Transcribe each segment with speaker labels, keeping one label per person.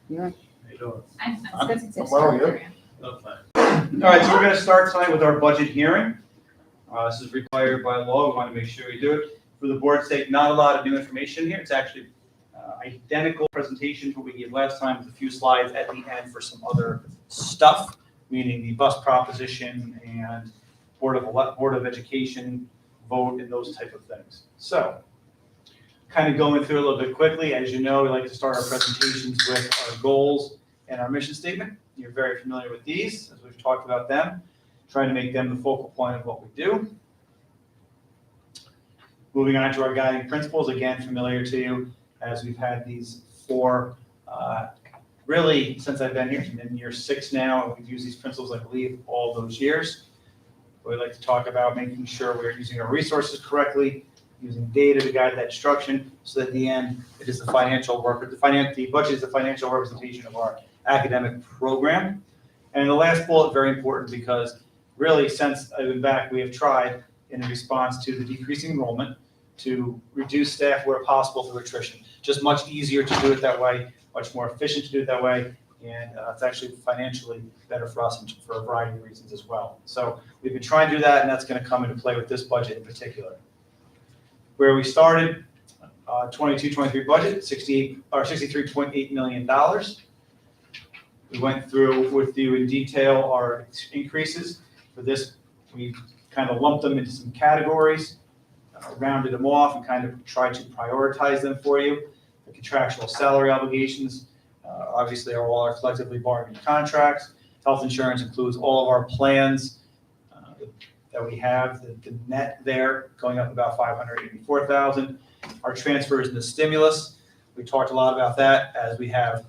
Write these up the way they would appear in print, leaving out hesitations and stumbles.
Speaker 1: Yeah.
Speaker 2: How you doing?
Speaker 3: I'm good to
Speaker 1: Well, you?
Speaker 2: Oh, fine.
Speaker 4: All right, so we're going to start tonight with our budget hearing. This is required by law. We want to make sure we do it. For the board's sake, not a lot of new information here. It's actually identical presentation to what we gave last time with a few slides at the end for some other stuff, meaning the bus proposition and Board of Education vote and those type of things. So, kind of going through a little bit quickly. As you know, we like to start our presentations with our goals and our mission statement. You're very familiar with these, as we've talked about them, trying to make them the focal point of what we do. Moving on to our guiding principles, again, familiar to you, as we've had these four, really, since I've been here, in year 6 now, and we've used these principles, I believe, all those years. We like to talk about making sure we're using our resources correctly, using data to guide that instruction, so that at the end, it is the financial work, the budget is the financial representation of our academic program. And the last bullet, very important, because really, since I've been back, we have tried, in response to the decreasing enrollment, to reduce staff where possible through attrition. Just much easier to do it that way, much more efficient to do it that way, and it's actually financially better for us for a variety of reasons as well. So we've been trying to do that, and that's going to come into play with this budget in particular. Where we started, 22-23 budget, $63.8 million. We went through with you in detail our increases. For this, we kind of lumped them into some categories, rounded them off, and kind of tried to prioritize them for you. The contractual salary obligations, obviously, are all our collectively bargained contracts. Health insurance includes all of our plans that we have. The net there going up about $584,000. Our transfers and the stimulus, we talked a lot about that, as we have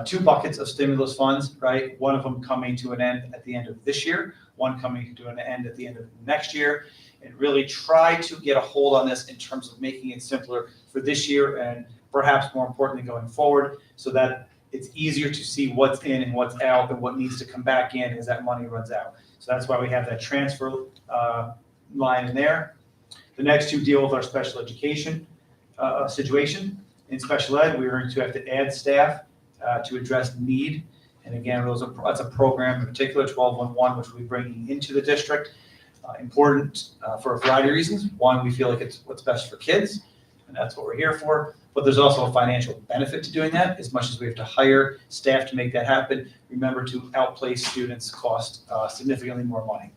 Speaker 4: 2 buckets of stimulus funds, right? One of them coming to an end at the end of this year, one coming to an end at the end of next year, and really try to get a hold on this in terms of making it simpler for this year and perhaps more importantly going forward, so that it's easier to see what's in and what's out and what needs to come back in as that money runs out. So that's why we have that transfer line in there. The next 2 deal with our special education situation. In special ed, we're going to have to add staff to address need. And again, that's a program in particular, 1211, which we'll be bringing into the district. Important for a variety of reasons. One, we feel like it's what's best for kids, and that's what we're here for. But there's also a financial benefit to doing that. As much as we have to hire staff to make that happen, remember to outplace students cost significantly more money.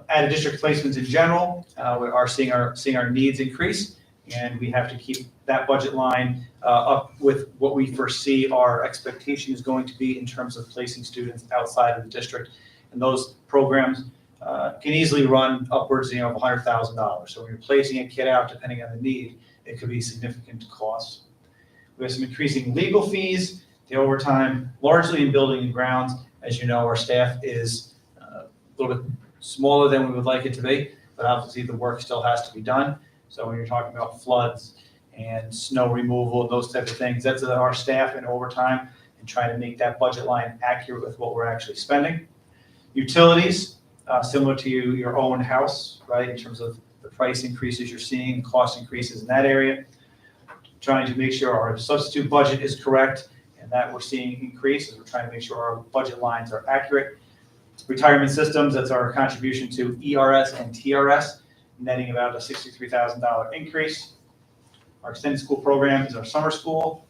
Speaker 4: Out of district placements in general, we are seeing our needs increase, and we have to keep that budget line up with what we foresee our expectation is going to be in terms of placing students outside of the district. And those programs can easily run upwards, of $100,000. So when you're placing a kid out, depending on the need, it could be significant costs. We have some increasing legal fees, the overtime, largely in building and grounds. As you know, our staff is a little bit smaller than we would like it to be, but obviously the work still has to be done. So when you're talking about floods and snow removal, those types of things, that's our staff and overtime, and trying to make that budget line accurate with what we're actually spending. Utilities, similar to your own house, right, in terms of the price increases you're seeing, cost increases in that area. Trying to make sure our substitute budget is correct, and that we're seeing increase as we're trying to make sure our budget lines are accurate. Retirement systems, that's our contribution to ERS and TRS, netting about a $63,000 increase. Our extended school program is our summer school,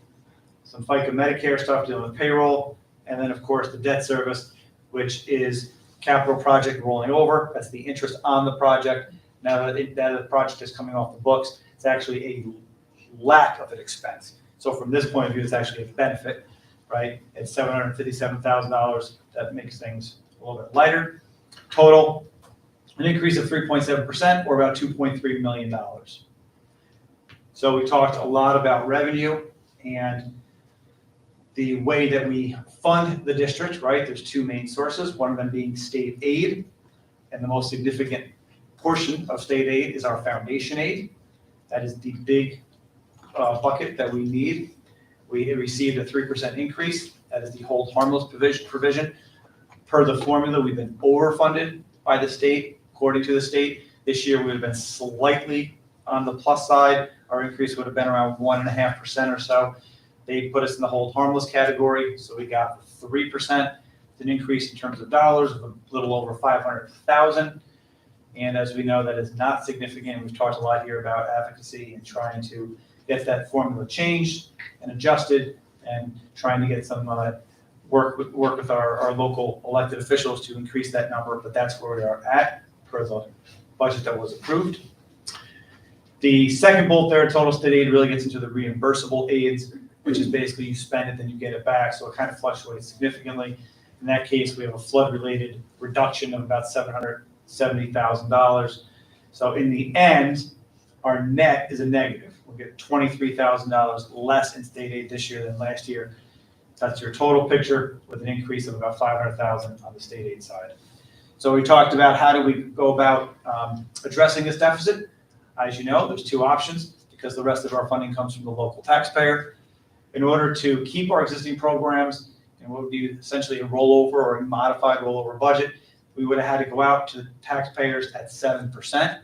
Speaker 4: some FICA Medicare stuff dealing with payroll, and then of course the debt service, which is capital project rolling over. That's the interest on the project. Now that the project is coming off the books, it's actually a lack of an expense. So from this point of view, it's actually a benefit, right? It's $757,000. That makes things a little bit lighter. Total, an increase of 3.7%, or about $2.3 million. So we talked a lot about revenue and the way that we fund the district, right? There's 2 main sources, one of them being state aid, and the most significant portion of state aid is our foundation aid. That is the big bucket that we need. We received a 3% increase. That is the hold harmless provision. Per the formula, we've been overfunded by the state, according to the state. This year, we would have been slightly on the plus side. Our increase would have been around 1.5% or so. They put us in the hold harmless category, so we got 3%, an increase in terms of dollars of a little over 500,000. And as we know, that is not significant. We've talked a lot here about advocacy and trying to get that formula changed and adjusted, and trying to get some work with our local elected officials to increase that number. But that's where we are at per the budget that was approved. The second bullet there, total state aid, really gets into the reimbursable aids, which is basically you spend it, then you get it back. So it kind of fluctuates significantly. In that case, we have a flood-related reduction of about $770,000. So in the end, our net is a negative. We'll get $23,000 less in state aid this year than last year. That's your total picture, with an increase of about $500,000 on the state aid side. So we talked about how do we go about addressing this deficit. As you know, there's two options, because the rest of our funding comes from the local taxpayer. In order to keep our existing programs, and what would be essentially a rollover or a modified rollover budget, we would have had to go out to taxpayers at 7%.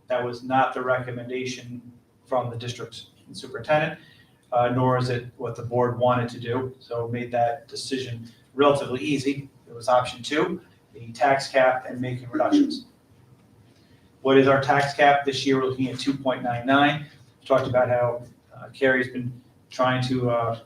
Speaker 4: That was not the recommendation from the district superintendent, nor is it what the board wanted to do. So made that decision relatively easy. It was option 2, the tax cap and making reductions. What is our tax cap this year? We're looking at 2.99. We talked about how Carrie's been trying to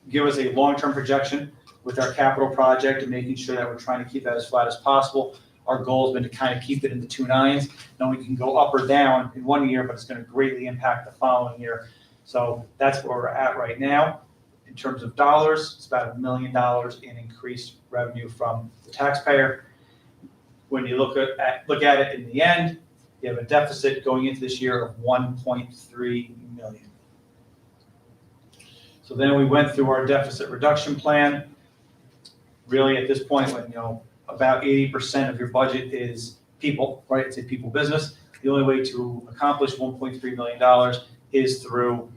Speaker 4: give us a long-term projection with our capital project and making sure that we're trying to keep that as flat as possible. Our goal has been to kind of keep it in the 2.9s. Now we can go up or down in one year, but it's going to greatly impact the following year. So that's where we're at right now. In terms of dollars, it's about $1 million in increased revenue from the taxpayer. When you look at it in the end, you have a deficit going into this year of $1.3 million. So then we went through our deficit reduction plan. Really, at this point, when about 80% of your budget is people, right? It's a people business. The only way to accomplish $1.3 million is through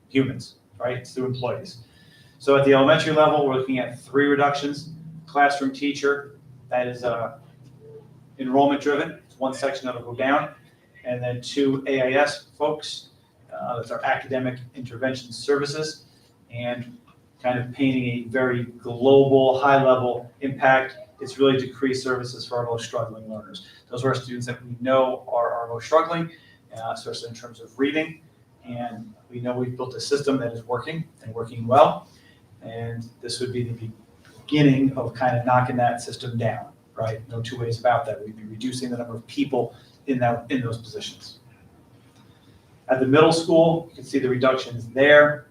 Speaker 4: humans, right? It's through employees. So at the elementary level, we're looking at 3 reductions. Classroom teacher, that is enrollment driven. It's one section that'll go down. And then 2 AIS folks, that's our academic intervention services, and kind of painting a very global, high-level impact. It's really decreased services for our most struggling learners. Those are our students that we know are most struggling, especially in terms of reading. And we know we've built a system that is working and working well. And this would be the beginning of kind of knocking that system down, right? No two ways about that. We'd be reducing the number of people in those positions. At the middle school, you can see the reductions there.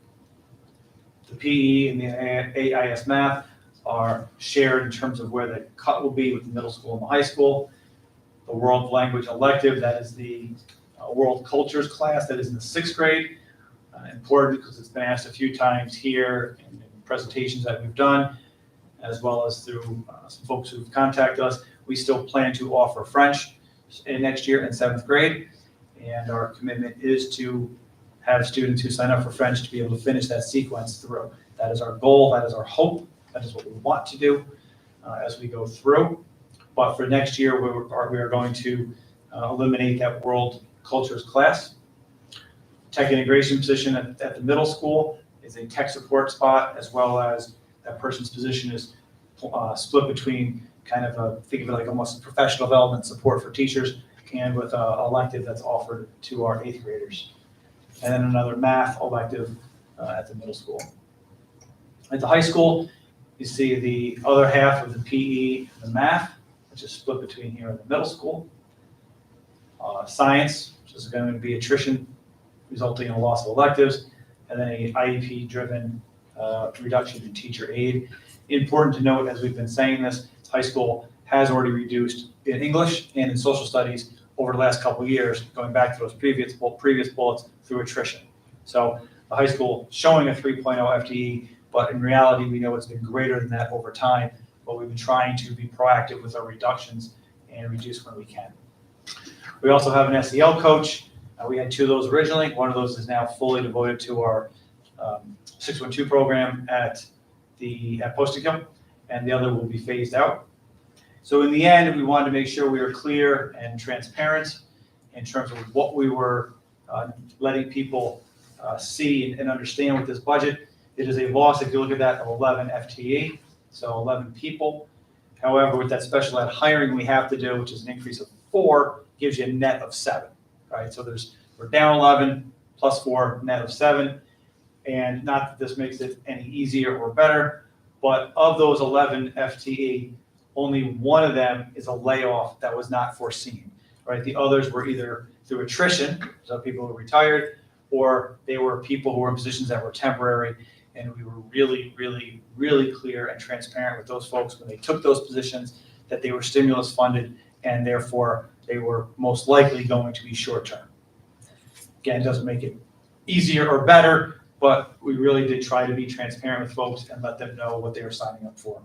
Speaker 4: The PE and the AIS math are shared in terms of where the cut will be with the middle school and the high school. The world language elective, that is the world cultures class, that is in the 6th grade. Important because it's been asked a few times here in presentations that we've done, as well as through some folks who've contacted us. We still plan to offer French next year in 7th grade, and our commitment is to have students who sign up for French to be able to finish that sequence through. That is our goal, that is our hope, that is what we want to do as we go through. But for next year, we are going to eliminate that world cultures class. Tech integration position at the middle school is a tech support spot, as well as that person's position is split between kind of think of it like almost professional development support for teachers, and with an elective that's offered to our 8th graders. And then another math elective at the middle school. At the high school, you see the other half of the PE and the math, which is split between here and the middle school. Science, which is going to be attrition, resulting in a loss of electives, and then a IEP-driven reduction in teacher aid. Important to note, as we've been saying this, high school has already reduced in English and in social studies over the last couple of years, going back to those previous bullets, through attrition. So the high school showing a 3.0 FTE, but in reality, we know it's been greater than that over time, but we've been trying to be proactive with our reductions and reduce when we can. We also have an SEL coach. We had 2 of those originally. One of those is now fully devoted to our 612 program at Postage Hill, and the other will be phased out. So in the end, we wanted to make sure we were clear and transparent in terms of what we were letting people see and understand with this budget. It is a loss, if you look at that, of 11 FTE, so 11 people. However, with that special ed hiring we have to do, which is an increase of 4, gives you a net of 7, right? So we're down 11 plus 4, net of 7. And not that this makes it any easier or better, but of those 11 FTE, only one of them is a layoff that was not foreseen, right? The others were either through attrition, so people who retired, or they were people who were in positions that were temporary. And we were really, really, really clear and transparent with those folks when they took those positions that they were stimulus funded, and therefore they were most likely going to be short term. Again, it doesn't make it easier or better, but we really did try to be transparent with folks and let them know what they were signing up for.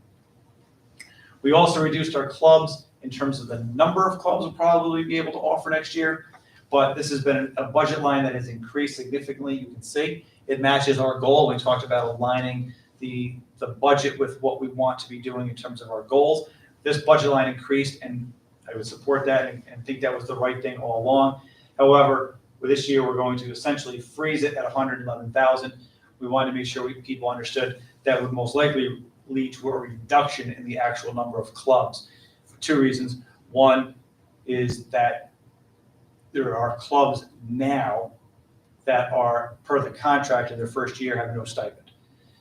Speaker 4: We also reduced our clubs in terms of the number of clubs we'll probably be able to offer next year, but this has been a budget line that has increased significantly. You can see it matches our goal. We talked about aligning the budget with what we want to be doing in terms of our goals. This budget line increased, and I would support that and think that was the right thing all along. However, with this year, we're going to essentially freeze it at 111,000. We wanted to make sure people understood that would most likely lead to a reduction in the actual number of clubs for 2 reasons. One is that there are clubs now that are, per the contract in their first year, have no stipend.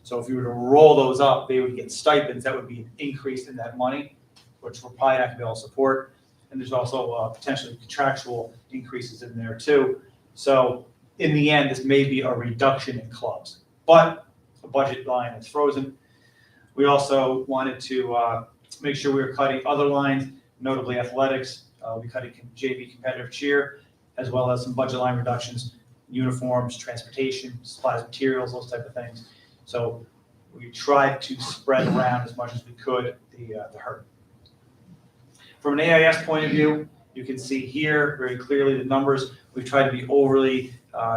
Speaker 4: So if you were to roll those up, they would get stipends. That would be an increase in that money, which we're probably not going to be able to support. And there's also potentially contractual increases in there too. So in the end, this may be a reduction in clubs, but a budget line is frozen. We also wanted to make sure we were cutting other lines, notably athletics. We cut JV competitive cheer, as well as some budget line reductions, uniforms, transportation, supplies, materials, those type of things. So we tried to spread around as much as we could the hurt. From an AIS point of view, you can see here very clearly the numbers. We've tried to be overly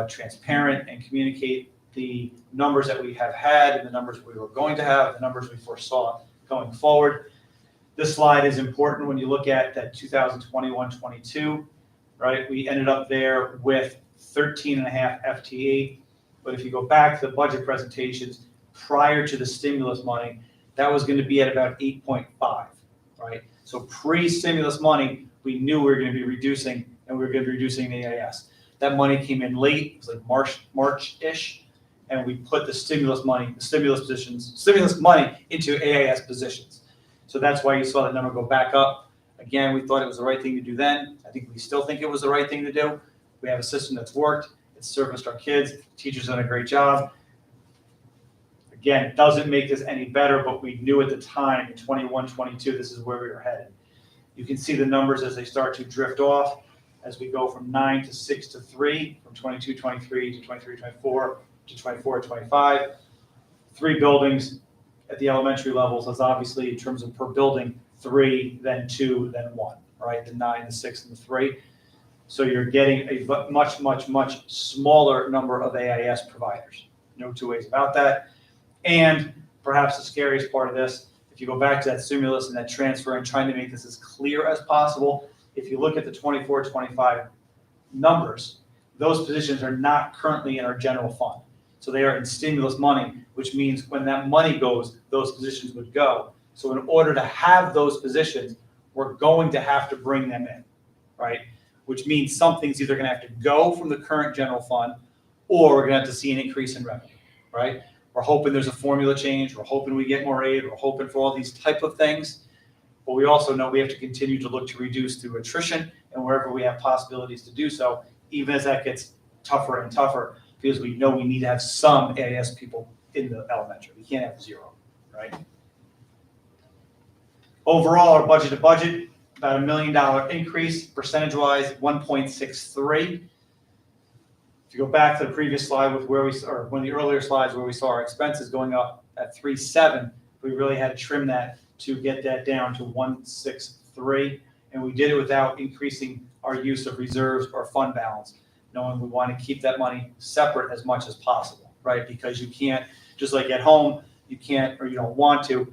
Speaker 4: transparent and communicate the numbers that we have had and the numbers we were going to have, the numbers we foresaw going forward. This slide is important when you look at that 2021-22, right? We ended up there with 13.5 FTE. But if you go back to the budget presentations prior to the stimulus money, that was going to be at about 8.5, right? So pre-stimulus money, we knew we were going to be reducing, and we were going to be reducing the AIS. That money came in late, it was like March-ish, and we put the stimulus money into AIS positions. So that's why you saw that number go back up. Again, we thought it was the right thing to do then. I think we still think it was the right thing to do. We have a system that's worked. It's serviced our kids. Teachers done a great job. Again, it doesn't make this any better, but we knew at the time in 21-22, this is where we were headed. You can see the numbers as they start to drift off as we go from 9 to 6 to 3, from 22-23 to 23-24 to 24-25. 3 buildings at the elementary levels. That's obviously in terms of per building, 3, then 2, then 1, right? The 9, the 6, and the 3. So you're getting a much, much, much smaller number of AIS providers. No 2 ways about that. And perhaps the scariest part of this, if you go back to that stimulus and that transfer and trying to make this as clear as possible, if you look at the 24-25 numbers, those positions are not currently in our general fund. So they are in stimulus money, which means when that money goes, those positions would go. So in order to have those positions, we're going to have to bring them in, right? Which means something's either going to have to go from the current general fund, or we're going to have to see an increase in revenue, right? We're hoping there's a formula change. We're hoping we get more aid. We're hoping for all these type of things. But we also know we have to continue to look to reduce through attrition and wherever we have possibilities to do so, even as that gets tougher and tougher, because we know we need to have some AIS people in the elementary. We can't have 0, right? Overall, our budget to budget, about $1 million increase, percentage-wise, 1.63. If you go back to the previous slide with where or one of the earlier slides where we saw our expenses going up at 3.7, we really had to trim that to get that down to 1.63, and we did it without increasing our use of reserves or fund balance, knowing we want to keep that money separate as much as possible, right? Because you can't, just like at home, you can't or you don't want to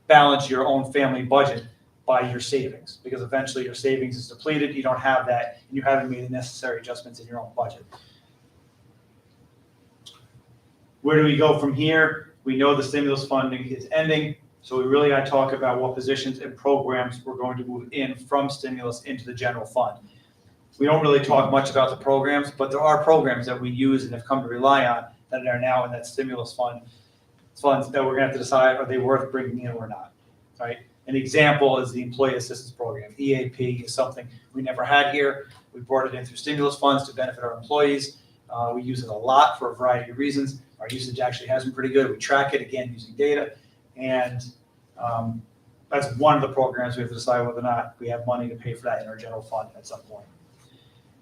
Speaker 4: balance your own family budget by your savings, because eventually your savings is depleted, you don't have that, and you haven't made the necessary adjustments in your own budget. Where do we go from here? We know the stimulus funding is ending, so we really got to talk about what positions and programs we're going to move in from stimulus into the general fund. We don't really talk much about the programs, but there are programs that we use and have come to rely on that are now in that stimulus funds that we're going to have to decide, are they worth bringing in or not, right? An example is the Employee Assistance Program. EAP is something we never had here. We brought it in through stimulus funds to benefit our employees. We use it a lot for a variety of reasons. Our usage actually has been pretty good. We track it, again, using data. And that's one of the programs we have to decide whether or not we have money to pay for that in our general fund at some point.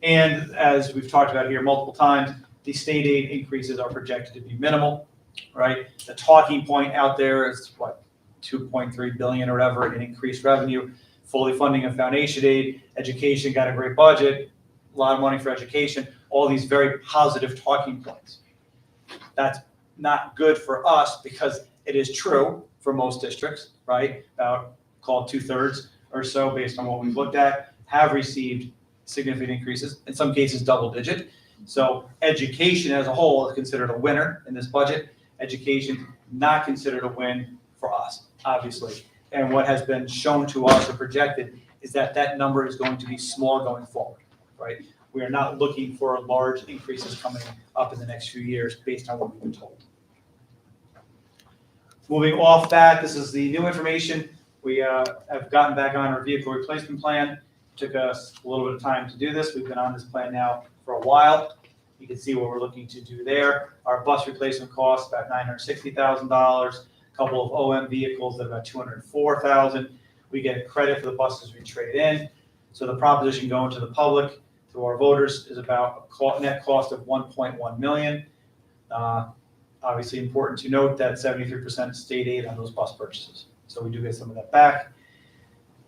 Speaker 4: And as we've talked about here multiple times, the state aid increases are projected to be minimal, right? The talking point out there is what, 2.3 billion or whatever in increased revenue, fully funding of foundation aid, education got a great budget, a lot of money for education, all these very positive talking points. That's not good for us because it is true for most districts, right? About, call it 2/3 or so based on what we've looked at, have received significant increases, in some cases double digit. So education as a whole is considered a winner in this budget. Education not considered a win for us, obviously. And what has been shown to us or projected is that that number is going to be small going forward, right? We are not looking for large increases coming up in the next few years based on what we've been told. Moving off that, this is the new information. We have gotten back on our vehicle replacement plan. Took us a little bit of time to do this. We've been on this plan now for a while. You can see what we're looking to do there. Our bus replacement costs about $960,000. A couple of OM vehicles at about $204,000. We get a credit for the buses we trade in. So the proposition going to the public, to our voters, is about a net cost of $1.1 million. Obviously important to note that 73% state aid on those bus purchases. So we do get some of that back.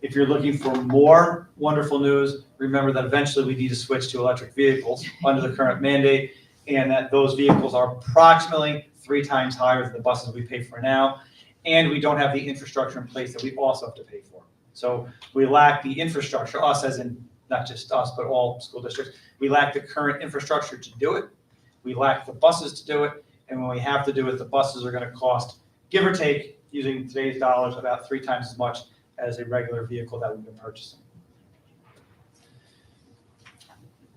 Speaker 4: If you're looking for more wonderful news, remember that eventually we need to switch to electric vehicles under the current mandate, and that those vehicles are approximately 3 times higher than the buses we pay for now, and we don't have the infrastructure in place that we also have to pay for. So we lack the infrastructure, us as in not just us, but all school districts. We lack the current infrastructure to do it. We lack the buses to do it, and when we have to do it, the buses are going to cost, give or take, using today's dollars, about 3 times as much as a regular vehicle that we've been purchasing.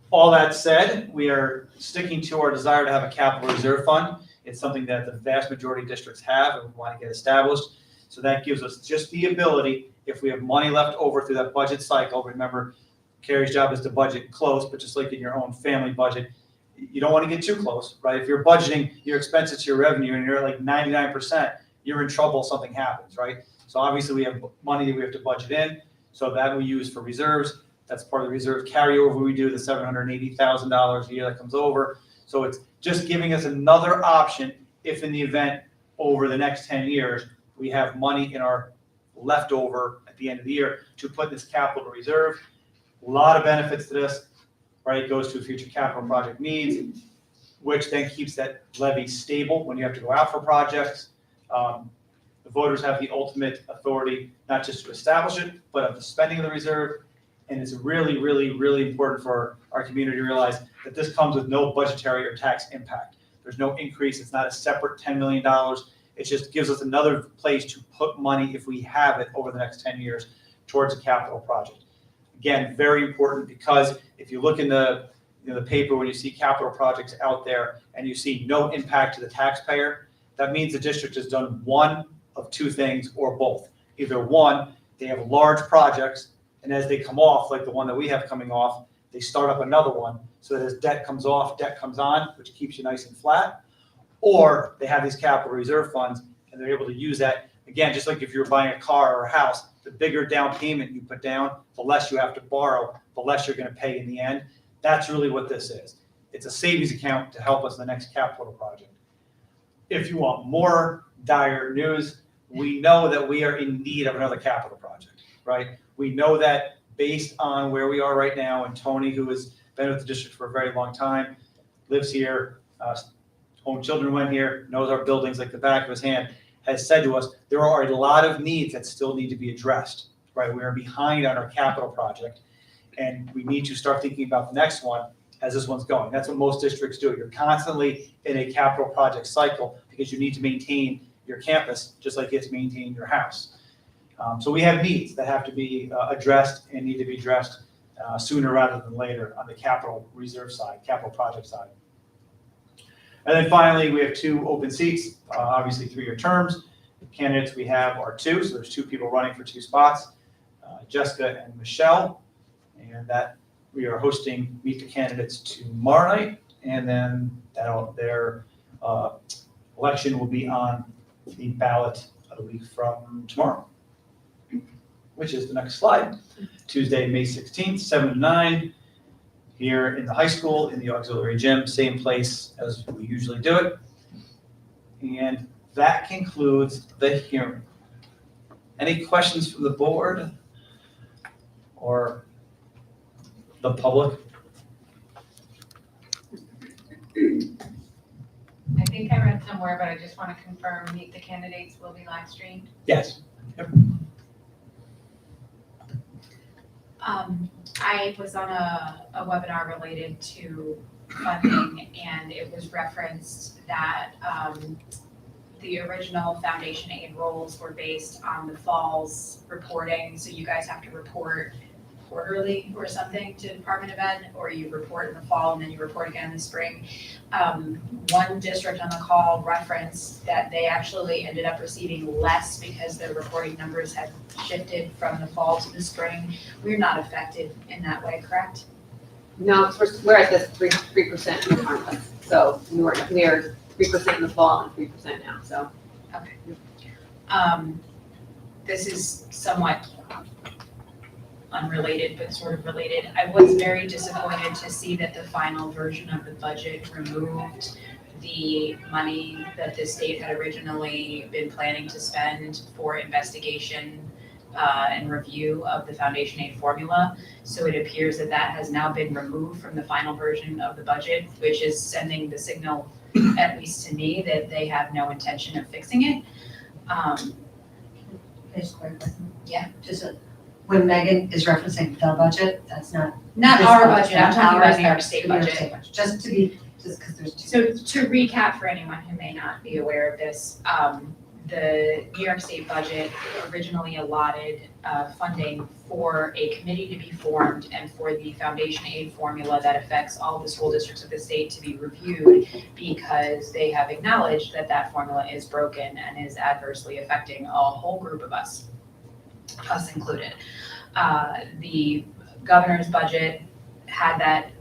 Speaker 4: All that said, we are sticking to our desire to have a capital reserve fund. It's something that the vast majority of districts have and we want to get established. So that gives us just the ability, if we have money left over through that budget cycle, remember, Carrie's job is to budget close, but just like in your own family budget, you don't want to get too close, right? If you're budgeting your expenses to your revenue and you're at like 99%, you're in trouble if something happens, right? So obviously we have money that we have to budget in, so that we use for reserves. That's part of the reserve carryover we do, the $780,000 a year that comes over. So it's just giving us another option if in the event over the next 10 years, we have money in our leftover at the end of the year to put this capital reserve. A lot of benefits to this, right? It goes to future capital project needs, which then keeps that levy stable when you have to go out for projects. The voters have the ultimate authority, not just to establish it, but of the spending of the reserve. And it's really, really, really important for our community to realize that this comes with no budgetary or tax impact. There's no increase. It's not a separate $10 million. It just gives us another place to put money if we have it over the next 10 years towards a capital project. Again, very important, because if you look in the paper when you see capital projects out there and you see no impact to the taxpayer, that means the district has done one of 2 things or both. Either one, they have large projects, and as they come off, like the one that we have coming off, they start up another one, so that as debt comes off, debt comes on, which keeps you nice and flat. Or they have these capital reserve funds, and they're able to use that. Again, just like if you're buying a car or a house, the bigger down payment you put down, the less you have to borrow, the less you're going to pay in the end. That's really what this is. It's a savings account to help us in the next capital project. If you want more dire news, we know that we are in need of another capital project, right? We know that based on where we are right now, and Tony, who has been with the district for a very long time, lives here, own children went here, knows our buildings like the back of his hand, has said to us, there are a lot of needs that still need to be addressed, right? We are behind on our capital project, and we need to start thinking about the next one. as this one's going. That's what most districts do. You're constantly in a capital project cycle because you need to maintain your campus just like you have to maintain your house. So we have needs that have to be addressed and need to be addressed sooner rather than later on the capital reserve side, capital project side. And then finally, we have 2 open seats, obviously 3-year terms. The candidates we have are 2, so there's 2 people running for 2 spots, Jessica and Michelle. And that we are hosting Meet the Candidates tomorrow night, and then their election will be on the ballot a week from tomorrow, which is the next slide. Tuesday, May 16th, 7 to 9, here in the high school, in the auxiliary gym, same place as we usually do it. And that concludes the hearing. Any questions from the board or the public?
Speaker 1: I think I read somewhere, but I just want to confirm, Meet the Candidates will be live streamed.
Speaker 4: Yes. Yep.
Speaker 1: I was on a webinar related to funding, and it was referenced that the original foundation aid roles were based on the fall's reporting, so you guys have to report quarterly or something to Department of Ed, or you report in the fall and then you report again in the spring. One district on the call referenced that they actually ended up receiving less because their reporting numbers had shifted from the fall to the spring. We're not affected in that way, correct?
Speaker 2: No, we're at this 3% regardless. So we are 3% in the fall and 3% now, so.
Speaker 1: Okay. This is somewhat unrelated, but sort of related. I was very disappointed to see that the final version of the budget removed the money that the state had originally been planning to spend for investigation and review of the foundation aid formula. So it appears that that has now been removed from the final version of the budget, which is sending the signal, at least to me, that they have no intention of fixing it.
Speaker 3: Just quickly.
Speaker 1: Yeah.
Speaker 3: When Megan is referencing the budget, that's not.
Speaker 1: Not
Speaker 3: this
Speaker 1: our budget, I'm talking about
Speaker 3: ours,
Speaker 1: New York State
Speaker 3: the New York
Speaker 1: budget.
Speaker 3: State budget. Just because there's two.
Speaker 1: So to recap for anyone who may not be aware of this, the New York State budget originally allotted funding for a committee to be formed and for the foundation aid formula that affects all the school districts of the state to be reviewed, because they have acknowledged that that formula is broken and is adversely affecting a whole group of us included. The governor's budget had that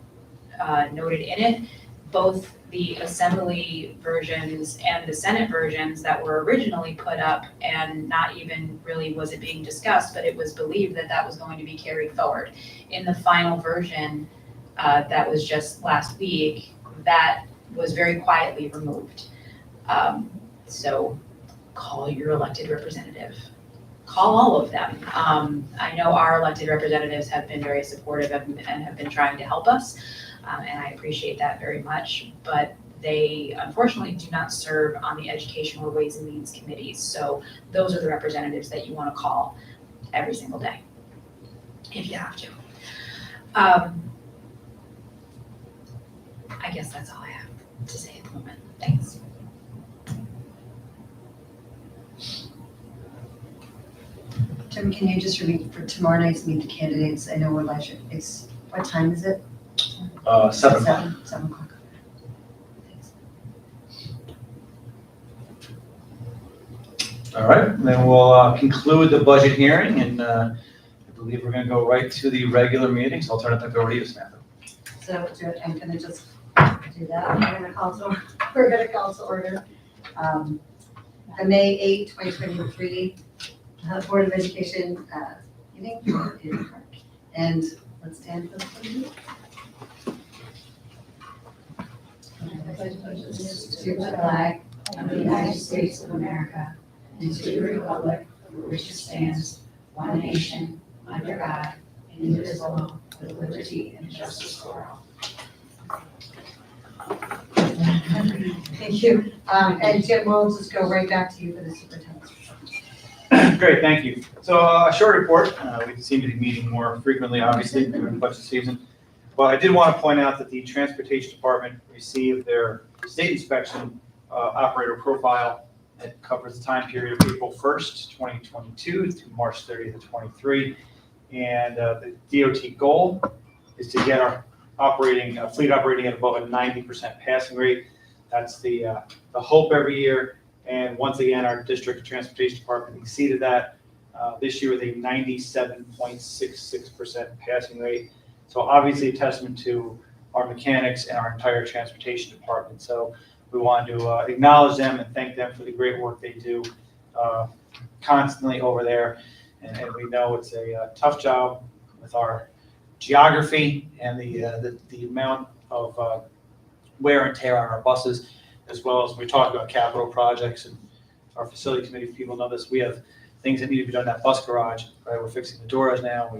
Speaker 1: noted in it. Both the assembly versions and the Senate versions that were originally put up, and not even really was it being discussed, but it was believed that that was going to be carried forward. In the final version that was just last week, that was very quietly removed. So call your elected representative. Call all of them. I know our elected representatives have been very supportive and have been trying to help us, and I appreciate that very much, but they unfortunately do not serve on the Education or Ways and Means committees. So those are the representatives that you want to call every single day, if you have to. I guess that's all I have to say at the moment. Thanks.
Speaker 3: Tim, can you just repeat for tomorrow night's Meet the Candidates? I know we're live. What time is it?
Speaker 4: 7 o'clock.
Speaker 3: 7 o'clock. Thanks.
Speaker 4: All right, and then we'll conclude the budget hearing, and I believe we're going to go right to the regular meeting, so I'll turn it back over to you, Samantha.
Speaker 3: So I'm gonna just do that. We're gonna call to order. The May 8, 2023 Board of Education meeting. And let's stand for the pledge. To the flag of the United States of America and to the republic for which it stands, one nation, under God, indivisible, with liberty and justice for all. Thank you. And Jim, we'll just go right back to you for the superintendent's report.
Speaker 4: Great, thank you. So a short report. We seem to be meeting more frequently, obviously, during budget season. Well, I did want to point out that the Transportation Department received their state inspection operator profile. It covers the time period of April 1st, 2022 to March 30th of 23. And the DOT goal is to get our fleet operating at above a 90% passing rate. That's the hope every year. And once again, our district transportation department exceeded that this year with a 97.66% passing rate. So obviously a testament to our mechanics and our entire transportation department. So we want to acknowledge them and thank them for the great work they do constantly over there. And we know it's a tough job with our geography and the amount of wear and tear on our buses, as well as when we talk about capital projects and our facility committee people know this. We have things that need to be done in that bus garage, right? We're fixing the doors now,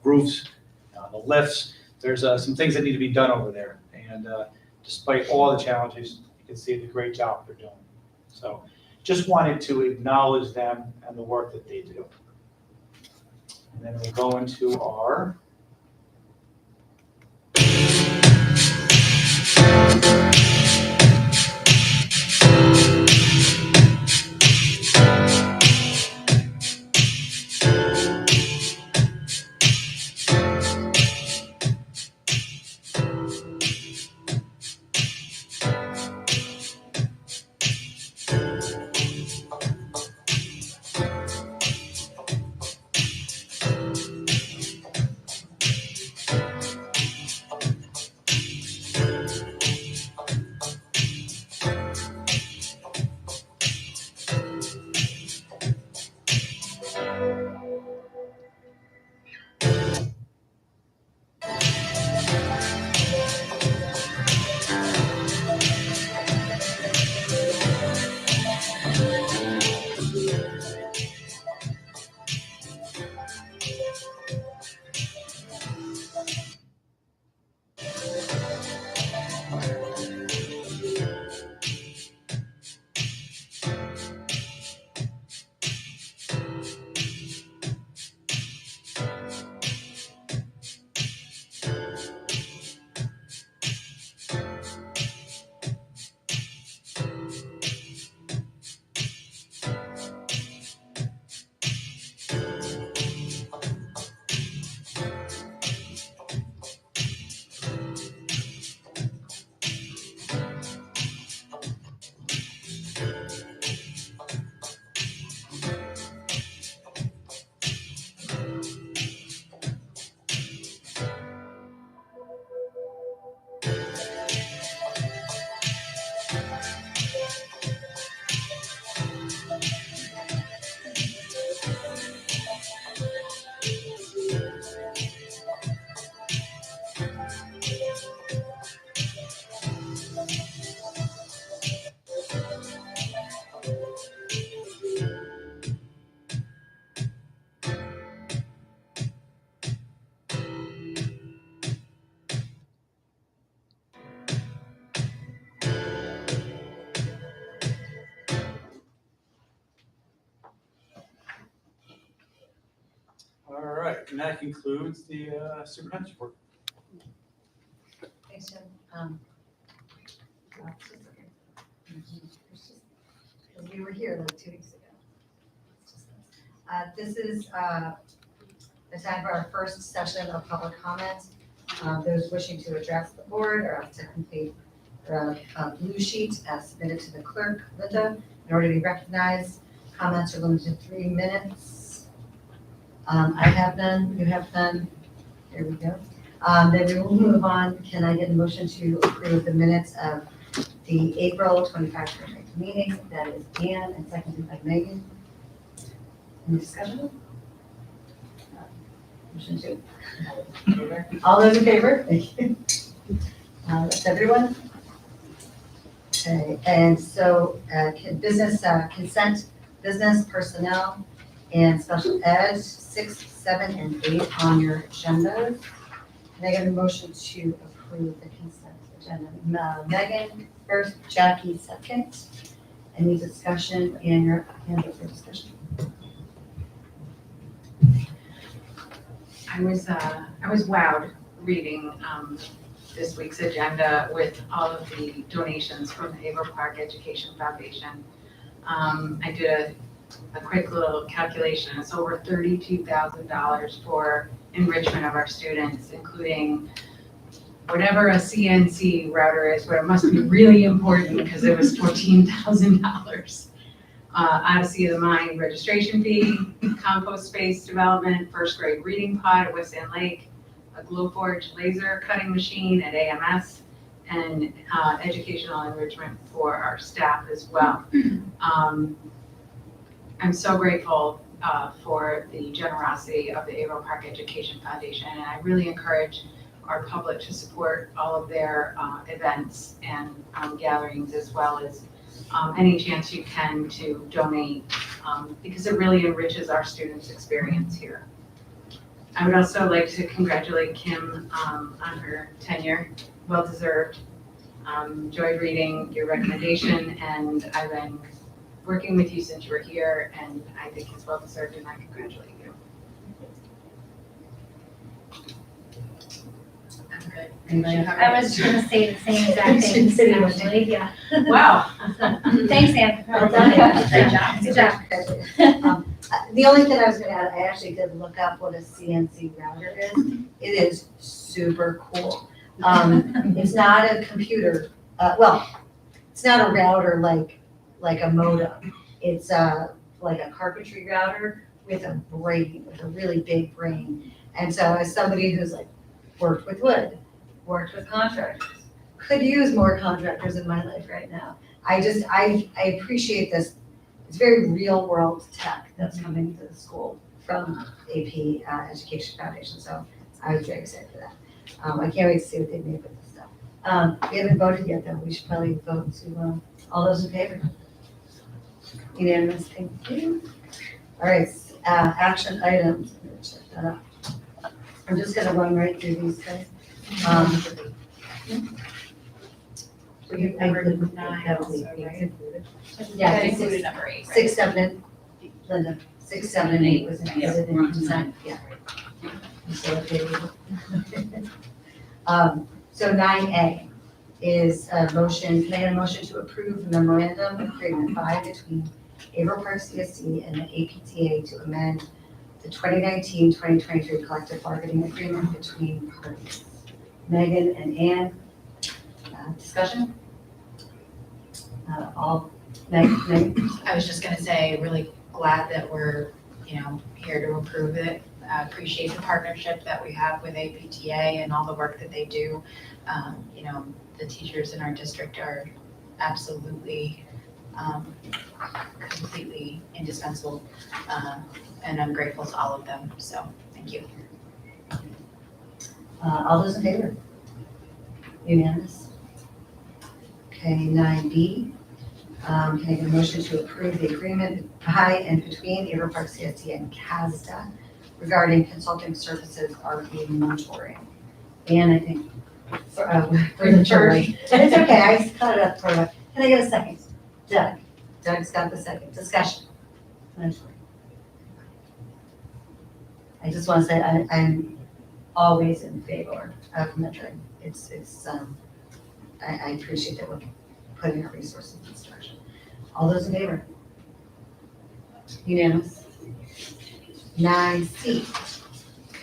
Speaker 4: roofs, the lifts. There's some things that need to be done over there. And despite all the challenges, you can see the great job they're doing. So just wanted to acknowledge them and the work that they do. And then we'll go into our all right, and that concludes the superintendent's report.
Speaker 3: Thanks, Jim. Because we were here like 2 weeks ago. This is the time for our first session of public comment. Those wishing to address the board are asked to complete the blue sheet as submitted to the clerk, Linda, in order to be recognized. Comments are limited to 3 minutes. I have none, you have none. Here we go. Then we will move on. Can I get a motion to approve the minutes of the April 25, 2022 meeting? That is Ann and seconded by Megan. Any discussion? Motion to. All those in favor? Thank you. That's everyone. Okay, and so business consent, business personnel, and special ed, 6, 7, and 8 on your agendas. Can I get a motion to approve the consent agenda? Megan first, Jackie second. Any discussion and your hand up for discussion?
Speaker 1: I was wowed
Speaker 5: reading this week's agenda with all of the donations from the Averill Park Education Foundation. I did a quick little calculation. It's over $32,000 for enrichment of our students, including whatever a CNC router is, but it must be really important because it was $14,000. Odyssey of the Mind registration fee, compost space development, first grade reading pod at West End Lake, a Glowforge laser cutting machine at AMS, and educational enrichment for our staff as well. I'm so grateful for the generosity of the Averill Park Education Foundation, and I really encourage our public to support all of their events and gatherings, as well as any chance you can to donate, because it really enriches our students' experience here. I would also like to congratulate Kim on her tenure, well deserved. Enjoyed reading your recommendation, and I've been working with you since you were here, and I think it's well deserved, and I congratulate you.
Speaker 1: I'm good.
Speaker 3: Anybody have
Speaker 6: I was just gonna say the same exact things, actually, yeah.
Speaker 5: Wow.
Speaker 6: Thanks, Anne.
Speaker 3: Well done.
Speaker 1: Great job.
Speaker 6: Good job.
Speaker 3: The only thing I was gonna add, I actually did look up what a CNC router is. It is super cool. It's not a computer, it's not a router like a modem. It's like a carpentry router with a brain, with a really big brain. And so as somebody who's like worked with wood, worked with contractors, could use more contractors in my life right now. I appreciate this. It's very real world tech that's coming to the school from AP Education Foundation. So I was very excited for that. I can't wait to see what they made with this stuff. We haven't voted yet though. We should probably vote to, all those in favor? Unanimous, thank you. All right, action items. I'm gonna check that out. I'm just gonna run right through these guys.
Speaker 1: We have number 9 also, right?
Speaker 3: Yeah,
Speaker 1: That included number 8, right?
Speaker 3: 6, 7, and Linda, 6, 7, and 8 was included in consent, yeah. So, okay. So 9A is a motion, can I get a motion to approve the memorandum of agreement by between Averill Park CSD and the APTA to amend the 2019-2023 collective bargaining agreement between parties. Megan and Ann, discussion? Megan?
Speaker 1: I was just gonna say, really glad that we're, here to approve it. Appreciate the partnership that we have with APTA and all the work that they do. The teachers in our district are absolutely, completely indispensable. And I'm grateful to all of them, so thank you.
Speaker 3: All those in favor? Unanimous? Okay, 9B. Can I get a motion to approve the agreement by and between Averill Park CSD and CASDA regarding consulting services RP mentoring? And I think for the first, it's okay, I cut it up for you. Can I get a second? Doug. Doug's got the second. Discussion. Mentoring. I just want to say I'm always in favor of mentoring. I appreciate that we're putting our resources in this direction. All those in favor? Unanimous. 9C.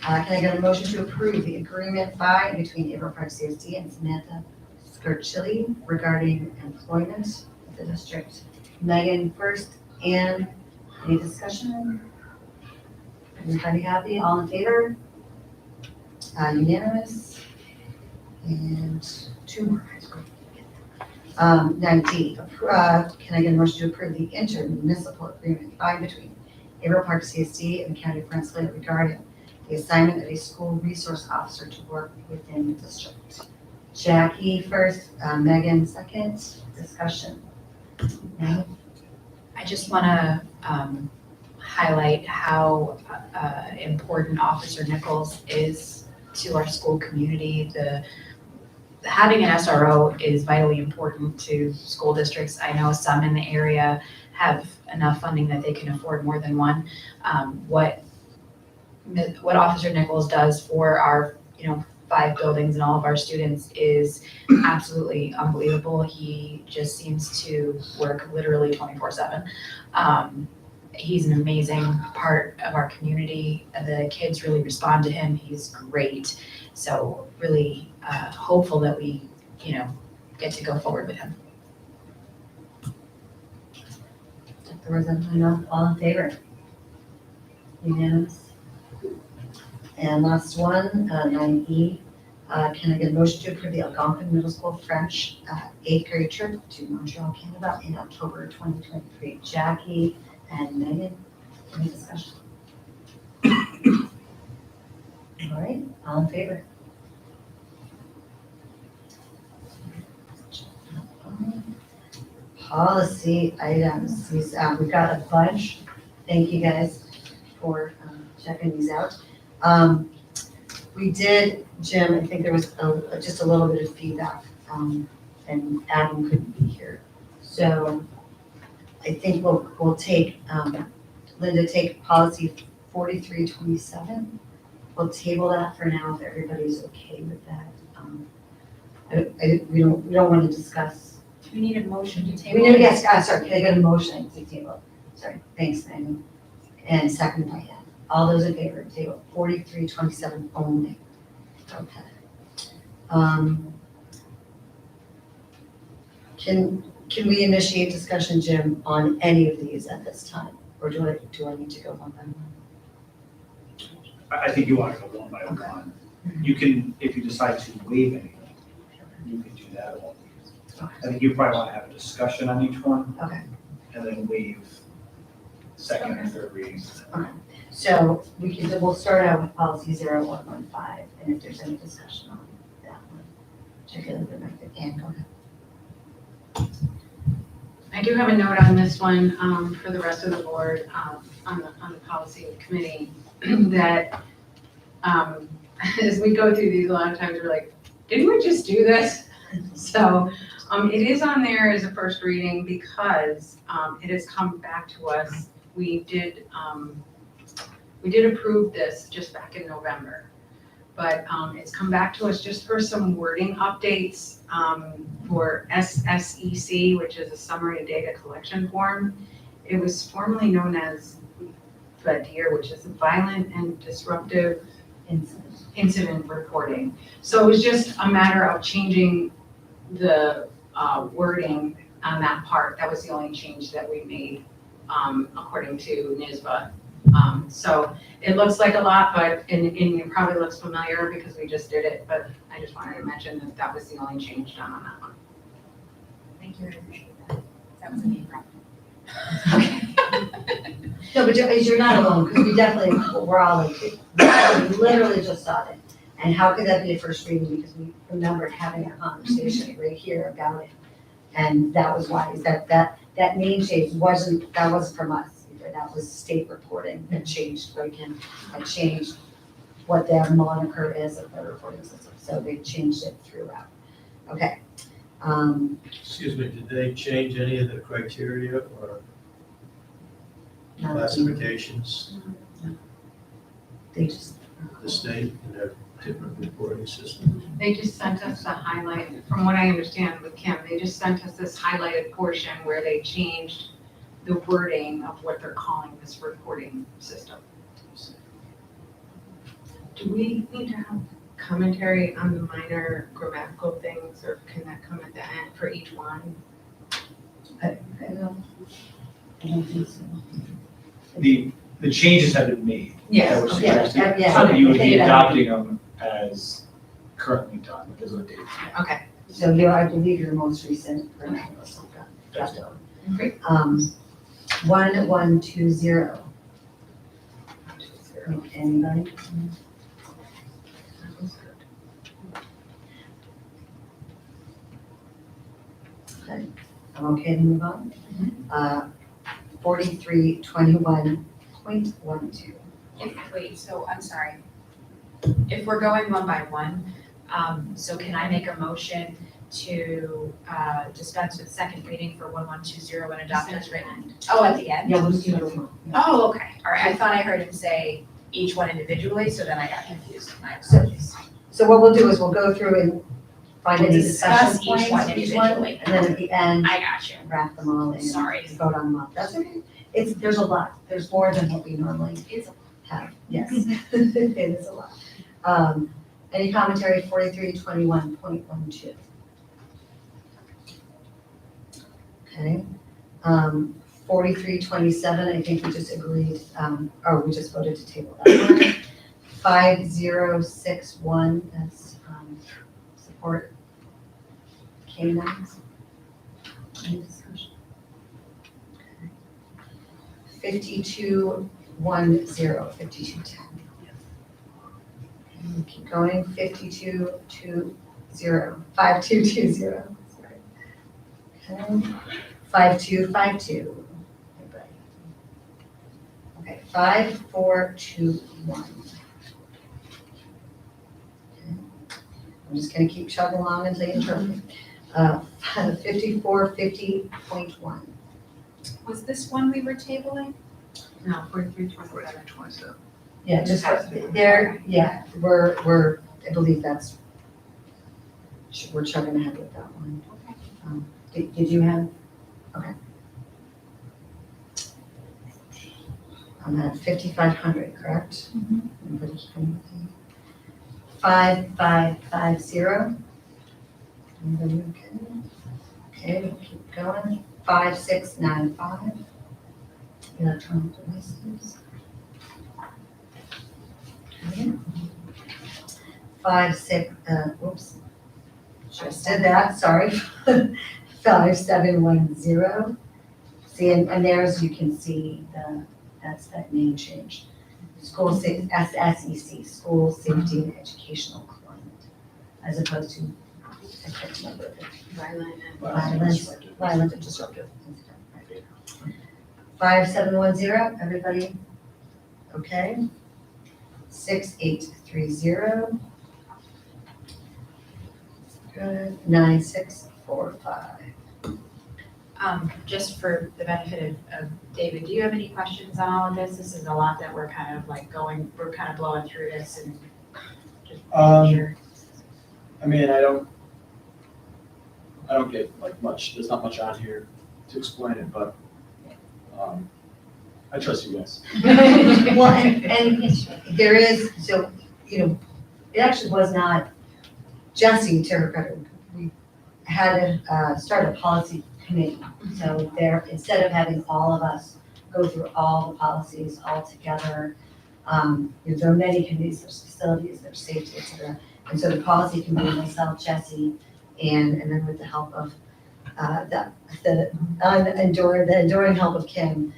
Speaker 3: Can I get a motion to approve the agreement by and between Averill Park CSD and Samantha Skirchilli regarding employment of the district? Megan first, and any discussion? Everybody happy? All in favor? Unanimous. And 2 more. 9D, can I get a motion to approve the intermunicipal agreement by and between Averill Park CSD and the County of Rensselaer regarding the assignment of a school resource officer to work within the district? Jackie first, Megan second. Discussion. Megan?
Speaker 1: I just want to highlight how important Officer Nichols is to our school community. Having an SRO is vitally important to school districts. I know some in the area have enough funding that they can afford more than one. What Officer Nichols does for our 5 buildings and all of our students is absolutely unbelievable. He just seems to work literally 24/7. He's an amazing part of our community. The kids really respond to him. He's great. So really hopeful that we, get to go forward with him.
Speaker 3: If there was anyone all in favor? Unanimous. And last one, 9E, can I get a motion to approve the Algonquin Middle School French 8th grade trip to Montreal, Canada in October 2023? Jackie and Megan, any discussion? All right, all in favor? Policy items, these, we've got a bunch. Thank you guys for checking these out. We did, Jim, I think there was just a little bit of feedback, and Adam couldn't be here. So I think we'll take, Linda, take policy 4327. We'll table that for now if everybody's okay with that. We don't want to discuss.
Speaker 1: Do we need a motion to
Speaker 3: We
Speaker 1: table?
Speaker 3: know, yes, sorry, can I get a motion to table? Sorry, thanks, Megan. And second by Ann. All those in favor, table 4327 only. Okay. Can we initiate discussion, Jim, on any of these at this time? Or do I need to go one by one?
Speaker 4: I think you want to go one by one. You can, if you decide to waive anything, you can do that all. I think you probably want to have a discussion on each one.
Speaker 3: Okay.
Speaker 4: And then waive second and third readings.
Speaker 3: So we'll start out with policy 0115, and if there's any discussion on that one, check it over my Ann, go ahead.
Speaker 5: I do have a note on this one, for the rest of the board, on the policy committee, that, as we go through these, a lot of times we're like, didn't we just do this? So, it is on there as a first reading because, it has come back to us. We did approve this just back in November, but, it's come back to us just for some wording updates, for SSEC, which is a summary data collection form. It was formerly known as VADIR, which is violent and disruptive incident reporting. So it was just a matter of changing the wording on that part. That was the only change that we made, according to NISBA. So it looks like a lot, but, and it probably looks familiar because we just did it, but I just wanted to mention that that was the only change done on that one.
Speaker 1: Thank you, I appreciate that. That was a neat problem.
Speaker 3: No, but you're not alone, because we're all like, we literally just saw it. And how could that be a first reading? Because we remembered having a conversation right here about it. And that was why, that name change wasn't from us either. That was state reporting that changed, right, and that changed what their moniker is of their reporting system. So they changed it throughout. Okay.
Speaker 7: Excuse me, did they change any of the criteria or
Speaker 3: Now
Speaker 7: classifications,
Speaker 3: they just,
Speaker 7: the state and their different reporting systems?
Speaker 5: They just sent us the highlight, from what I understand with Kim, they just sent us this highlighted portion where they changed the wording of what they're calling this reporting system. Do we need to have commentary on the minor grammatical things, or can that come at the end for each one?
Speaker 3: I don't think so.
Speaker 4: The changes have been made.
Speaker 5: Yes,
Speaker 4: That were
Speaker 5: okay.
Speaker 4: suggested.
Speaker 3: Yeah.
Speaker 4: So you would be
Speaker 3: Okay.
Speaker 4: adopting them as currently done because of the date.
Speaker 5: Okay,
Speaker 3: So I believe your most recent grammatical stuff got done.
Speaker 5: great.
Speaker 3: 1120. Anybody? Okay, I'm okay to move on. 4321.12.
Speaker 1: Wait, so I'm sorry. If we're going one by one, so can I make a motion to dispense with second reading for 1120 and adopt as written? Oh, at the end?
Speaker 3: Yeah, we'll do it.
Speaker 1: Oh, okay, all right, I thought I heard him say each one individually, so then I got confused, my apologies.
Speaker 3: So what we'll do is we'll go through and find
Speaker 1: We'll
Speaker 3: any
Speaker 1: discuss
Speaker 3: discussion
Speaker 1: each
Speaker 3: points
Speaker 1: one
Speaker 3: for each one,
Speaker 1: individually.
Speaker 3: and then at the end,
Speaker 1: I got you.
Speaker 3: wrap them all in.
Speaker 1: Sorry.
Speaker 3: Vote on them all. That's okay. There's a lot. There's more than what we normally have. Yes, it is a lot. Any commentary, 4321.12? Okay. 4327, I think we just agreed, or we just voted to table that one. 5061, that's support canines. Any discussion? Okay. 5210, 5210. Okay, keep going, 5220, 5220. Sorry. Okay, 5252. Everybody. Okay, 5421. Okay. I'm just gonna keep chugging along until you interrupt me. 5450.1.
Speaker 1: Was this one we were tabling?
Speaker 5: No, 4327.
Speaker 3: Yeah, just there, yeah, we're, I believe that's, we're chugging ahead with that one. Did you have, okay. I'm at 5,500, correct? Everybody keeping with me? 5550. Everybody okay? Okay, we'll keep going. 5695. Electronic devices. Okay. whoops. Just did that, sorry. 5710. See, and there's, you can see that's that name change. SEC, School Safety and Educational Climate, as opposed to, I can't remember if it's violent and disruptive. 5710, everybody? Okay. 6830. Good. 9645.
Speaker 1: Just for the benefit of David, do you have any questions on all of this? This is a lot that we're kind of like we're kind of blowing through this and just making sure.
Speaker 8: I mean, I don't get like much, there's not much on here to explain it, but, I trust you guys.
Speaker 3: Well, and there is, so, it actually was not Jesse, to her credit. We had to start a policy committee. So there, instead of having all of us go through all the policies all together, there are many committees, there's facilities, there's safety, et cetera. And so the policy committee, myself, Jesse, and then with the help of the enduring help of Kim,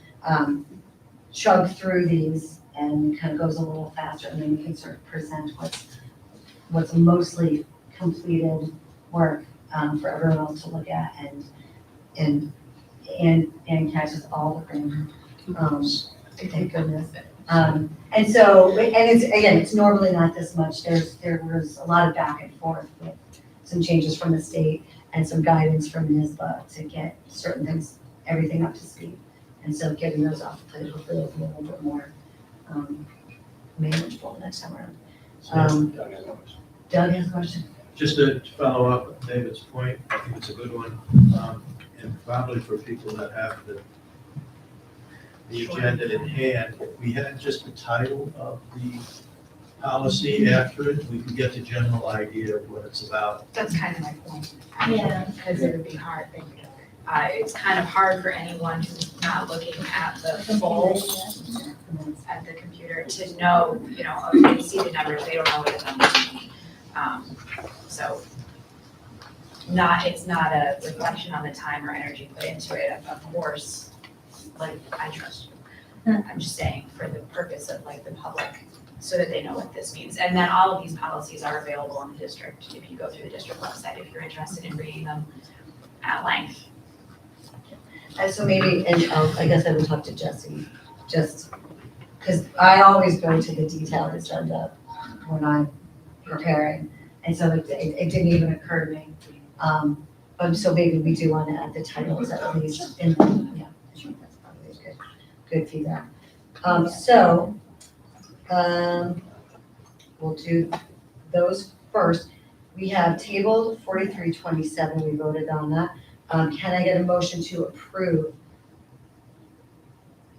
Speaker 3: chug through these and kind of goes a little faster, and then we can sort of present what's mostly completed work for everyone to look at and catches all the grammar. Thank goodness. And so, and it's normally not this much. There was a lot of back and forth with some changes from the state and some guidance from NISBA to get certain things, everything up to speed. And so getting those off the plate hopefully will be a little bit more manageable next time around. Doug has a question.
Speaker 7: Just to follow up with David's point, I think it's a good one, and probably for people that have the agenda in hand, if we had just the title of the policy after it, we could get the general idea of what it's about.
Speaker 1: That's kind of my point.
Speaker 6: Yeah.
Speaker 1: Because it would be hard. It's kind of hard for anyone who's not looking at the full, at the computer to know, they see the numbers, they don't know what the numbers mean. So it's not a reflection on the time or energy put into it, of course, like, I trust you. I'm just saying for the purpose of like the public, so that they know what this means. And then all of these policies are available in the district, if you go through the district website, if you're interested in reading them at length.
Speaker 3: And so maybe, and I guess I would talk to Jesse, just, because I always go to the detailed agenda when I'm preparing, and so it didn't even occur to me. But so maybe we do want to add the titles at least in, yeah, I think that's probably good feedback. We'll do those first, we have tabled 4327, we voted on that. Can I get a motion to approve?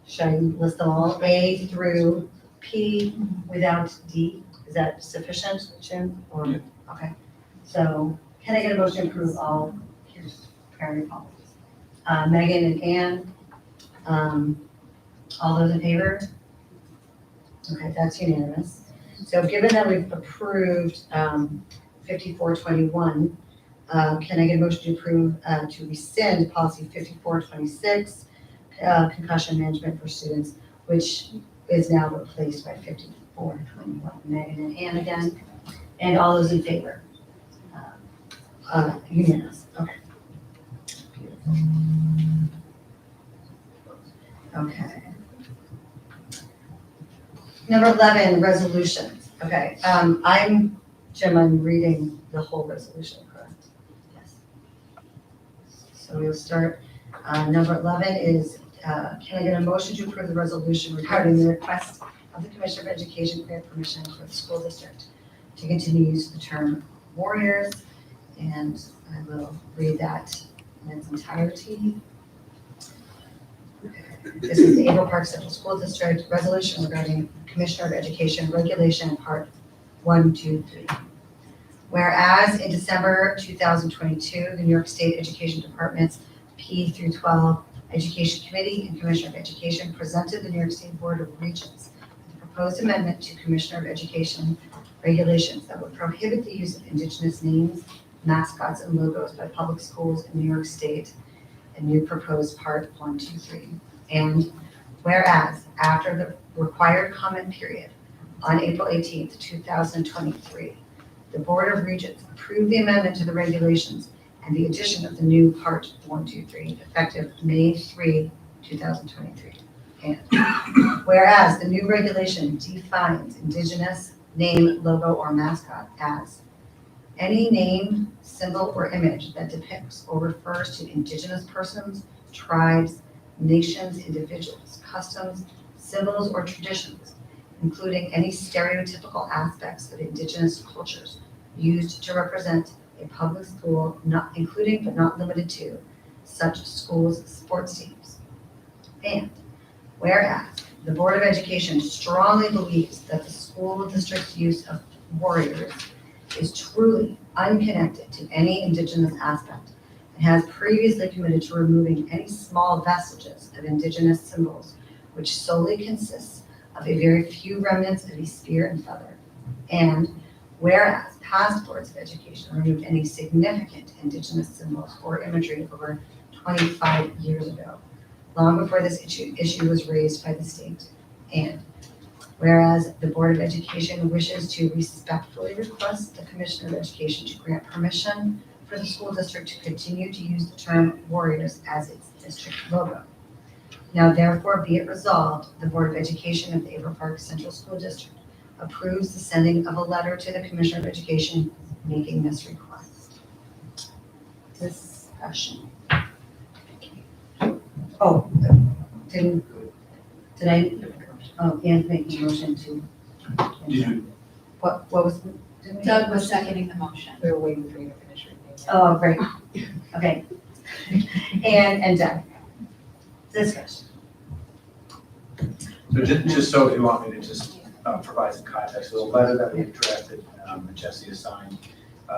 Speaker 3: Should I list them all, A through P without D? Is that sufficient, Jim? Or,
Speaker 4: Yeah.
Speaker 3: okay. So can I get a motion to approve all, here's Perry policies. Megan and Ann, all those in favor? Okay, that's unanimous. So given that we've approved 5421, can I get a motion to approve, to rescind policy 5426, concussion management for students, which is now replaced by 5421. Megan and Ann again, and all those in favor? Unanimous, okay. Beautiful. Okay. Number 11, resolutions. Okay, Jim, I'm reading the whole resolution, correct? Yes. So we'll start, number 11 is, can I get a motion to approve the resolution regarding the request of the Commissioner of Education to grant permission for the school district to continue to use the term warriors? And I will read that in its entirety. This is the Averill Park Central School District resolution regarding Commissioner of Education regulation part 1, 2, 3. Whereas in December 2022, the New York State Education Department's P through 12 Education Committee and Commissioner of Education presented the New York State Board of Regents with a proposed amendment to Commissioner of Education regulations that would prohibit the use of indigenous names, mascots, and logos by public schools in New York State, and new proposed part 1, 2, 3. And whereas after the required comment period on April 18th, 2023, the Board of Regents approved the amendment to the regulations and the addition of the new part 1, 2, 3, effective May 3, 2023. And whereas the new regulation defines indigenous name, logo, or mascot as any name, symbol, or image that depicts or refers to indigenous persons, tribes, nations, individuals, customs, symbols, or traditions, including any stereotypical aspects of indigenous cultures used to represent a public school, not including but not limited to such schools' sports teams. And whereas the Board of Education strongly believes that the school district's use of warriors is truly unconnected to any indigenous aspect and has previously committed to removing any small vestiges of indigenous symbols, which solely consists of a very few remnants of a spear and feather. And whereas past boards of education removed any significant indigenous symbols or imagery over 25 years ago, long before this issue was raised by the state. And whereas the Board of Education wishes to respectfully request the Commissioner of Education to grant permission for the school district to continue to use the term warriors as its district logo. Now therefore be it resolved, the Board of Education of the Averill Park Central School District approves the sending of a letter to the Commissioner of Education making this request. Discussion. Oh, did I, Ann make a motion to?
Speaker 8: Did you?
Speaker 3: What was? didn't we-
Speaker 5: Doug was seconding the motion.
Speaker 2: We were waiting for you to finish reading.
Speaker 3: Oh, great, okay. And Doug. Discussion.
Speaker 8: So just so if you want me to just provide some context, so the letter that we've drafted, that Jesse has signed,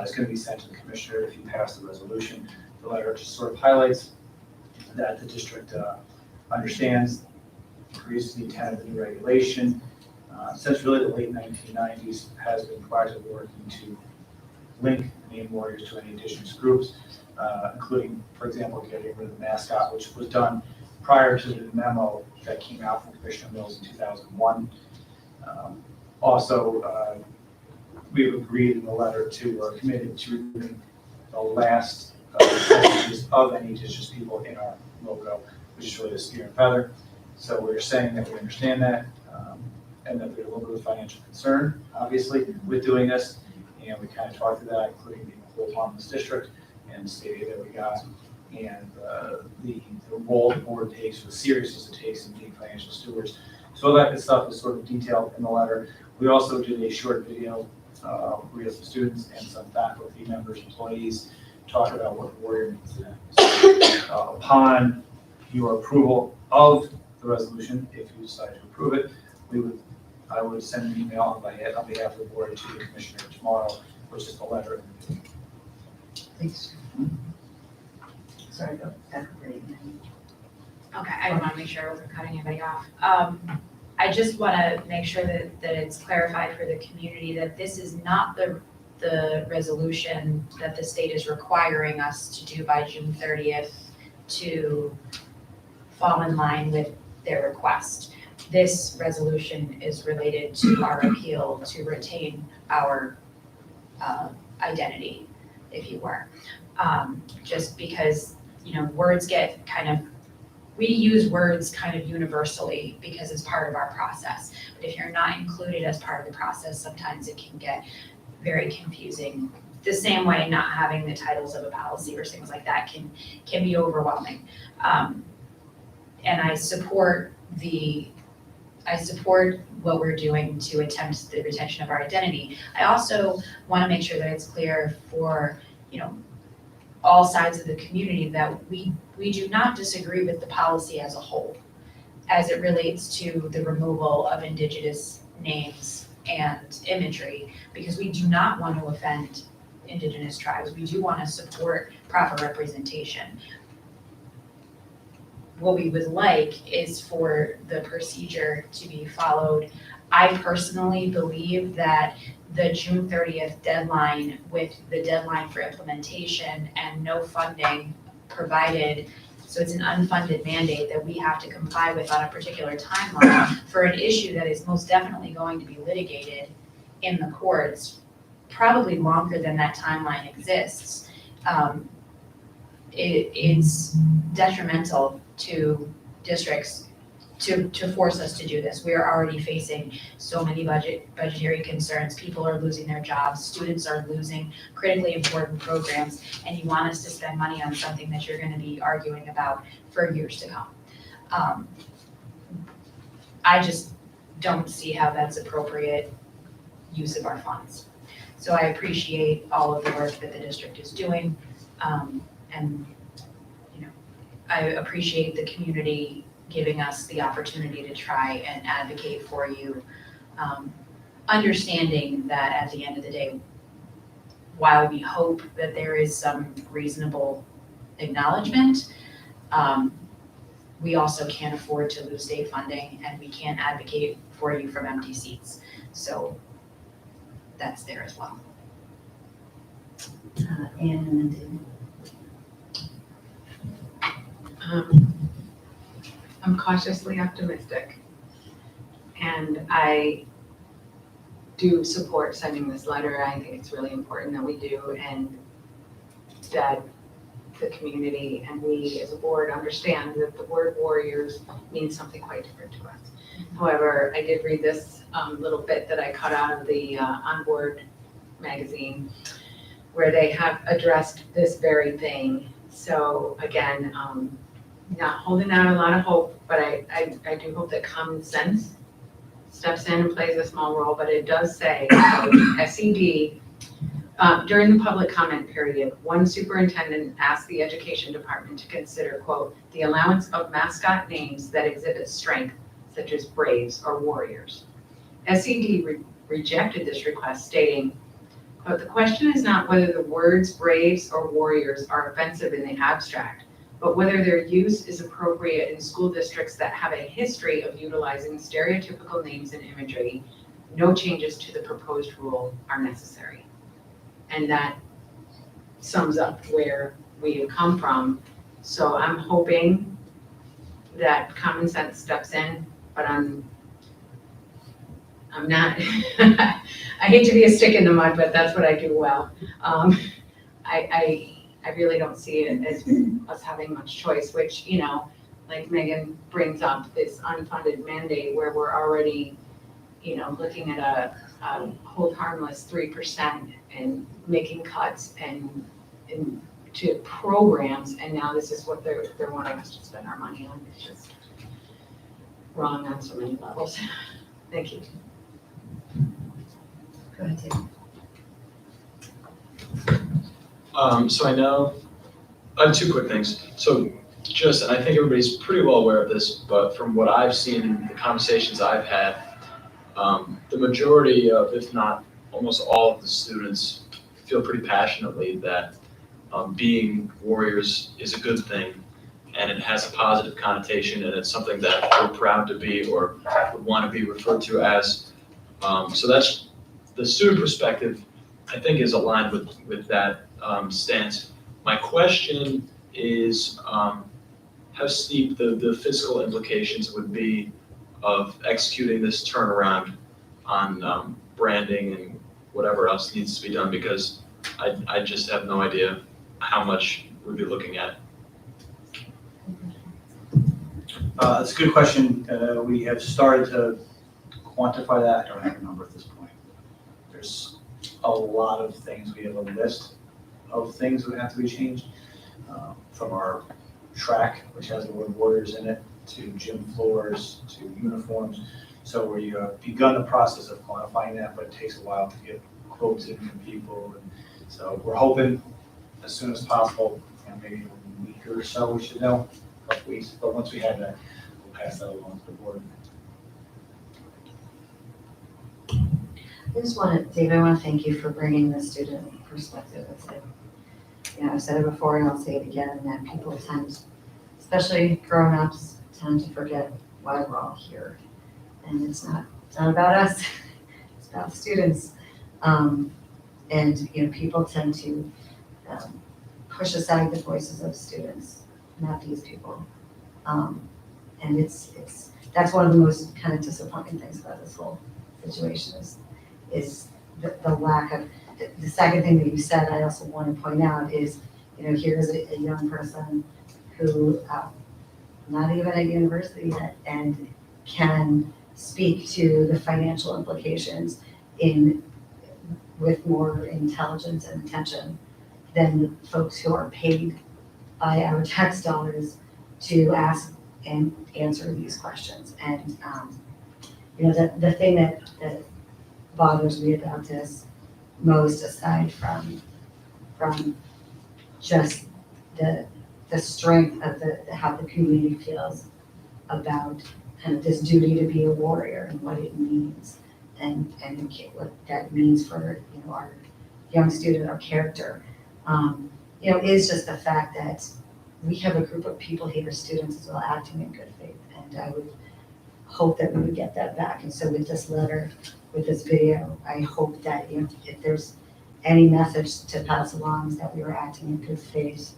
Speaker 8: is going to be sent to the commissioner if you pass the resolution. The letter just sort of highlights that the district understands, agrees to the intent of the new regulation. Since really the late 1990s, has been proactively working to link name warriors to any indigenous groups, including, for example, getting rid of the mascot, which was done prior to the memo that came out from Commissioner Mills in 2001. Also, we've agreed in the letter to, or committed to removing the last vestiges of any indigenous people in our logo, which is really the spear and feather. So we're saying that we understand that, and that there's a little bit of financial concern, obviously, with doing this. And we kind of talked through that, including being a whole harmless district and the state that we got, and the role the board takes, or the seriousness it takes in being financial stewards. So all that good stuff is sort of detailed in the letter. We also did a short video we have some students and some faculty members, employees, talk about what warrior means to them. So, upon your approval of the resolution, if you decide to approve it, I would send an email on behalf of the board to the commissioner tomorrow, which is the letter.
Speaker 3: Please. Sorry, go back.
Speaker 1: Okay, I want to make sure I wasn't cutting anybody off. I just want to make sure that it's clarified for the community that this is not the resolution that the state is requiring us to do by June 30th to fall in line with their request. This resolution is related to our appeal to retain our identity, if you were. Just because, words get we use words kind of universally because it's part of our process. But if you're not included as part of the process, sometimes it can get very confusing. The same way not having the titles of a policy or things like that can be overwhelming. And I support what we're doing to attempt the retention of our identity. I also want to make sure that it's clear for, all sides of the community that we do not disagree with the policy as a whole, as it relates to the removal of Indigenous names and imagery, because we do not want to offend Indigenous tribes. We do want to support proper representation. What we would like is for the procedure to be followed. I personally believe that the June 30th deadline, with the deadline for implementation and no funding provided, so it's an unfunded mandate that we have to comply with on a particular timeline for an issue that is most definitely going to be litigated in the courts, probably longer than that timeline exists. It's detrimental to districts to force us to do this. We are already facing so many budgetary concerns. People are losing their jobs, students are losing critically important programs, and you want us to spend money on something that you're going to be arguing about for years to come. I just don't see how that's appropriate use of our funds. So I appreciate all of the work that the district is doing, and I appreciate the community giving us the opportunity to try and advocate for you, understanding that at the end of the day, while we hope that there is some reasonable acknowledgement, we also can't afford to lose state funding, and we can't advocate for you from empty seats. So that's there as well.
Speaker 3: And
Speaker 5: I'm cautiously optimistic. And I do support sending this letter. I think it's really important that we do, and that the community and we as a board understand that the word warriors means something quite different to us. However, I did read this little bit that I cut out of the Onboard magazine, where they have addressed this very thing. So again, not holding out a lot of hope, but I do hope that common sense steps in and plays a small role. But it does say, SED, during the public comment period, one superintendent asked the education department to consider, quote, the allowance of mascot names that exhibit strength, such as Braves or Warriors. SED rejected this request, stating, quote, the question is not whether the words Braves or Warriors are offensive in the abstract, but whether their use is appropriate in school districts that have a history of utilizing stereotypical names and imagery. No changes to the proposed rule are necessary. And that sums up where we have come from. So I'm hoping that common sense steps in, but I'm not, I hate to be a stick in the mud, but that's what I do well. I really don't see it as us having much choice, which, like Megan brings up, this unfunded mandate where we're already, looking at a hold harmless 3% and making cuts and to programs, and now this is what they're wanting us to spend our money on. It's just wrong on so many levels. Thank you.
Speaker 3: go ahead, Tim.
Speaker 9: So I have two quick things. So just, and I think everybody's pretty well aware of this, but from what I've seen in the conversations I've had, the majority of, if not almost all of the students feel pretty passionately that being warriors is a good thing and it has a positive connotation and it's something that we're proud to be or would want to be referred to as. So that's the student perspective, I think, is aligned with that stance. My question is how steep the fiscal implications would be of executing this turnaround on branding and whatever else needs to be done, because I just have no idea how much we'd be looking at.
Speaker 4: That's a good question. We have started to quantify that. I don't have a number at this point. There's a lot of things. We have a list of things that would have to be changed, from our track, which has the word warriors in it, to gym floors, to uniforms. So we have begun the process of quantifying that, but it takes a while to get quotes in from people. And so we're hoping as soon as possible, and maybe a week or so, we should know, a couple weeks. But once we have that, we'll pass that along to the board.
Speaker 3: I just want to, Dave, I want to thank you for bringing the student perspective. It's like, I've said it before and I'll say it again, that people tend, especially grown-ups, tend to forget why we're all here. And it's not about us, it's about students. And people tend to push aside the voices of students, not these people. And that's one of the most kind of disappointing things about this whole situation is the lack of, the second thing that you said, I also want to point out is, here's a young person who, not even at university yet, and can speak to the financial implications with more intelligence and attention than folks who are paid by our tax dollars to ask and answer these questions. And the thing that bothers me about this most, aside from just the strength of how the community feels about kind of this duty to be a warrior and what it means, and what that means for our young student, our character, is just the fact that we have a group of people here, students as well, acting in good faith, and I would hope that we would get that back. And so with this letter, with this video, I hope that if there's any message to pass along, is that we are acting in good faith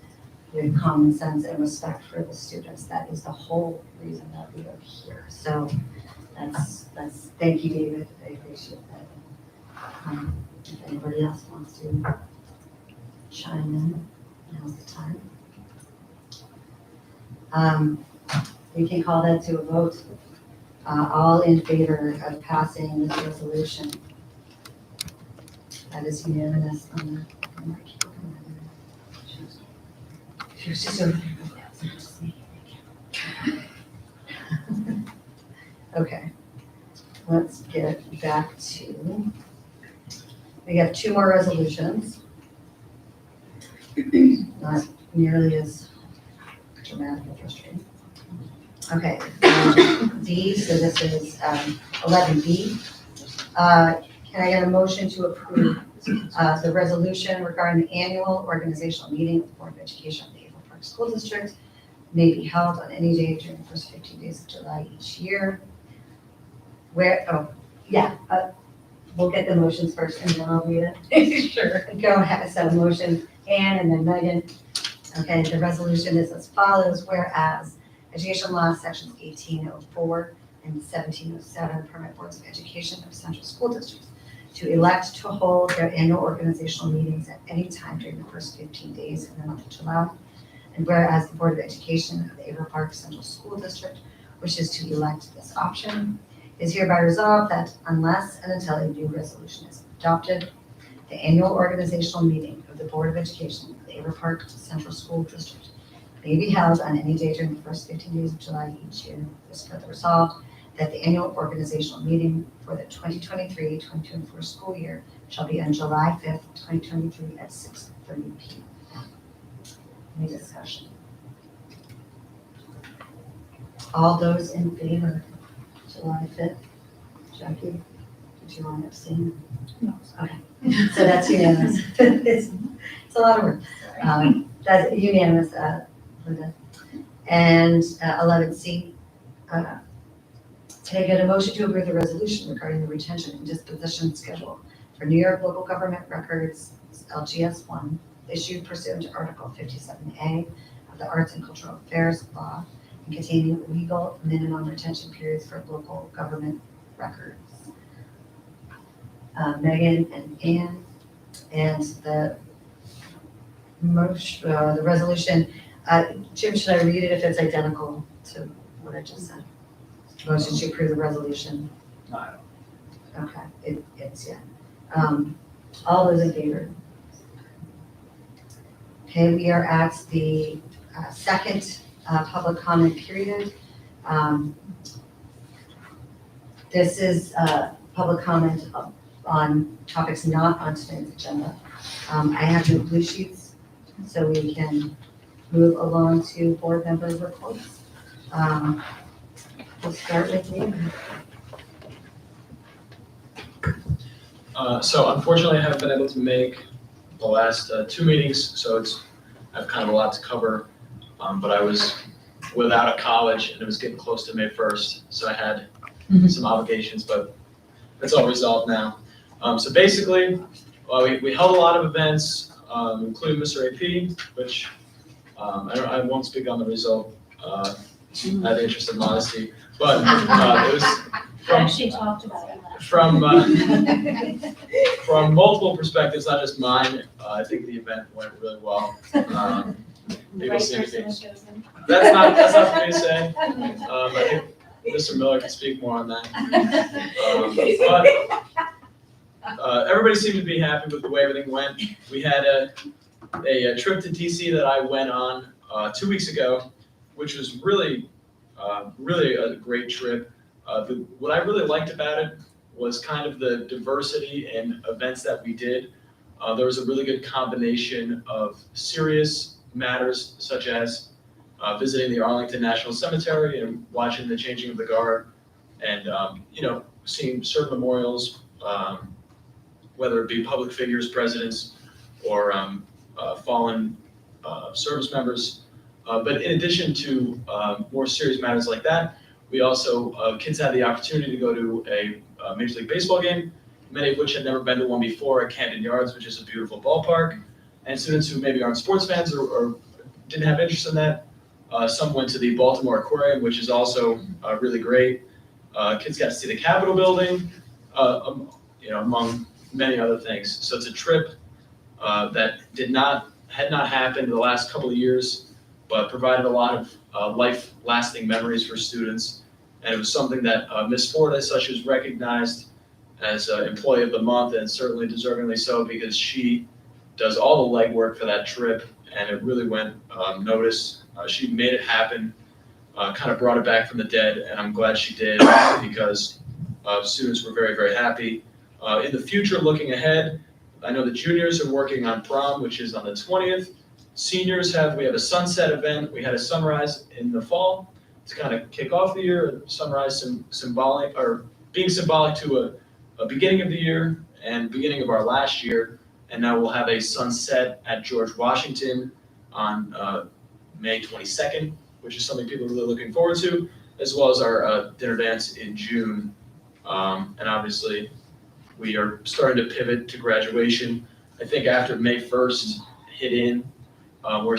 Speaker 3: with common sense and respect for the students. That is the whole reason that we are here. So that's thank you, David. I appreciate that. If anybody else wants to chime in, now's the time. We can call that to a vote. All in favor of passing this resolution? That is unanimous on the. She was just over there. Okay, let's get back to, we have two more resolutions. Not nearly as dramatic or frustrating. Okay, D, so this is 11B. Can I get a motion to approve the resolution regarding the annual organizational meeting of the Board of Education of the Averill Park School District may be held on any day during the first 15 days of July each year? We'll get the motions first and then I'll read it. Sure. Go ahead, so motion, Ann and then Megan. Okay, the resolution is as follows, whereas Education Law, Sections 1804 and 1707 permit boards of education of central school districts to elect to hold their annual organizational meetings at any time during the first 15 days in the month of July. And whereas the Board of Education of the Averill Park Central School District wishes to elect this option, is hereby resolved that unless and until a new resolution is adopted, the annual organizational meeting of the Board of Education of the Averill Park Central School District may be held on any day during the first 15 days of July each year. Is further resolved that the annual organizational meeting for the 2023-2024 school year shall be on July 5th, 2023 at 6 5:30 p.m. Any discussion? All those in favor, July 5th? Jackie, did you want to abstain? No. Okay, so that's unanimous. It's a lot of work. That's unanimous, Linda. And 11C, can I get a motion to approve the resolution regarding the retention and disposition schedule for New York local government records, LGS 1, issued pursuant to Article 57A of the Arts and Cultural Affairs Law and containing legal minimum retention periods for local government records. Megan and Ann, and the motion, the resolution, Jim, should I read it if it's identical to what I just said? Motion to approve the resolution.
Speaker 4: No,
Speaker 3: Okay, it's, yeah. All those in favor? Okay, we are at the second public comment period. This is public comment on topics not on tonight's agenda. I have no blue sheets, so we can move along to board member reports. We'll start with you.
Speaker 9: So unfortunately, I haven't been able to make the last 2 meetings, so I have kind of a lot to cover. But I was without a college and it was getting close to May 1st, so I had some obligations, but it's all resolved now. So basically, we held a lot of events, including Mr. AP, which I won't speak on the result out of the interest of modesty, but it was
Speaker 6: Actually talked about it last.
Speaker 9: from multiple perspectives, not just mine. I think the event went really well. People
Speaker 6: Right
Speaker 9: seem to
Speaker 6: person
Speaker 9: be.
Speaker 6: was chosen.
Speaker 9: That's not for me to say. I think Mr. Miller can speak more on that. But everybody seemed to be happy with the way everything went. We had a trip to DC that I went on 2 weeks ago, which was really a great trip. What I really liked about it was kind of the diversity in events that we did. There was a really good combination of serious matters, such as visiting the Arlington National Cemetery and watching the changing of the guard, and seeing certain memorials, whether it be public figures, presidents, or fallen service members. But in addition to more serious matters like that, we also, kids had the opportunity to go to a Major League Baseball game, many of which had never been to one before at Camden Yards, which is a beautiful ballpark. And students who maybe aren't sports fans or didn't have interest in that, some went to the Baltimore Aquarium, which is also really great. Kids got to see the Capitol building, among many other things. So it's a trip that had not happened in the last couple of years, but provided a lot of life-lasting memories for students. And it was something that Ms. Ford, as such, was recognized as Employee of the Month, and certainly deservingly so, because she does all the legwork for that trip, and it really went noticed. She made it happen, kind of brought it back from the dead, and I'm glad she did, because students were very, very happy. In the future, looking ahead, I know the juniors are working on prom, which is on the 20th. Seniors we have a sunset event. We had a sunrise in the fall to kind of kick off the year. Sunrise being symbolic to a beginning of the year and beginning of our last year. And now we'll have a sunset at George Washington on May 22nd, which is something people are really looking forward to, as well as our dinner dance in June. And obviously, we are starting to pivot to graduation. I think after May 1st hit in, where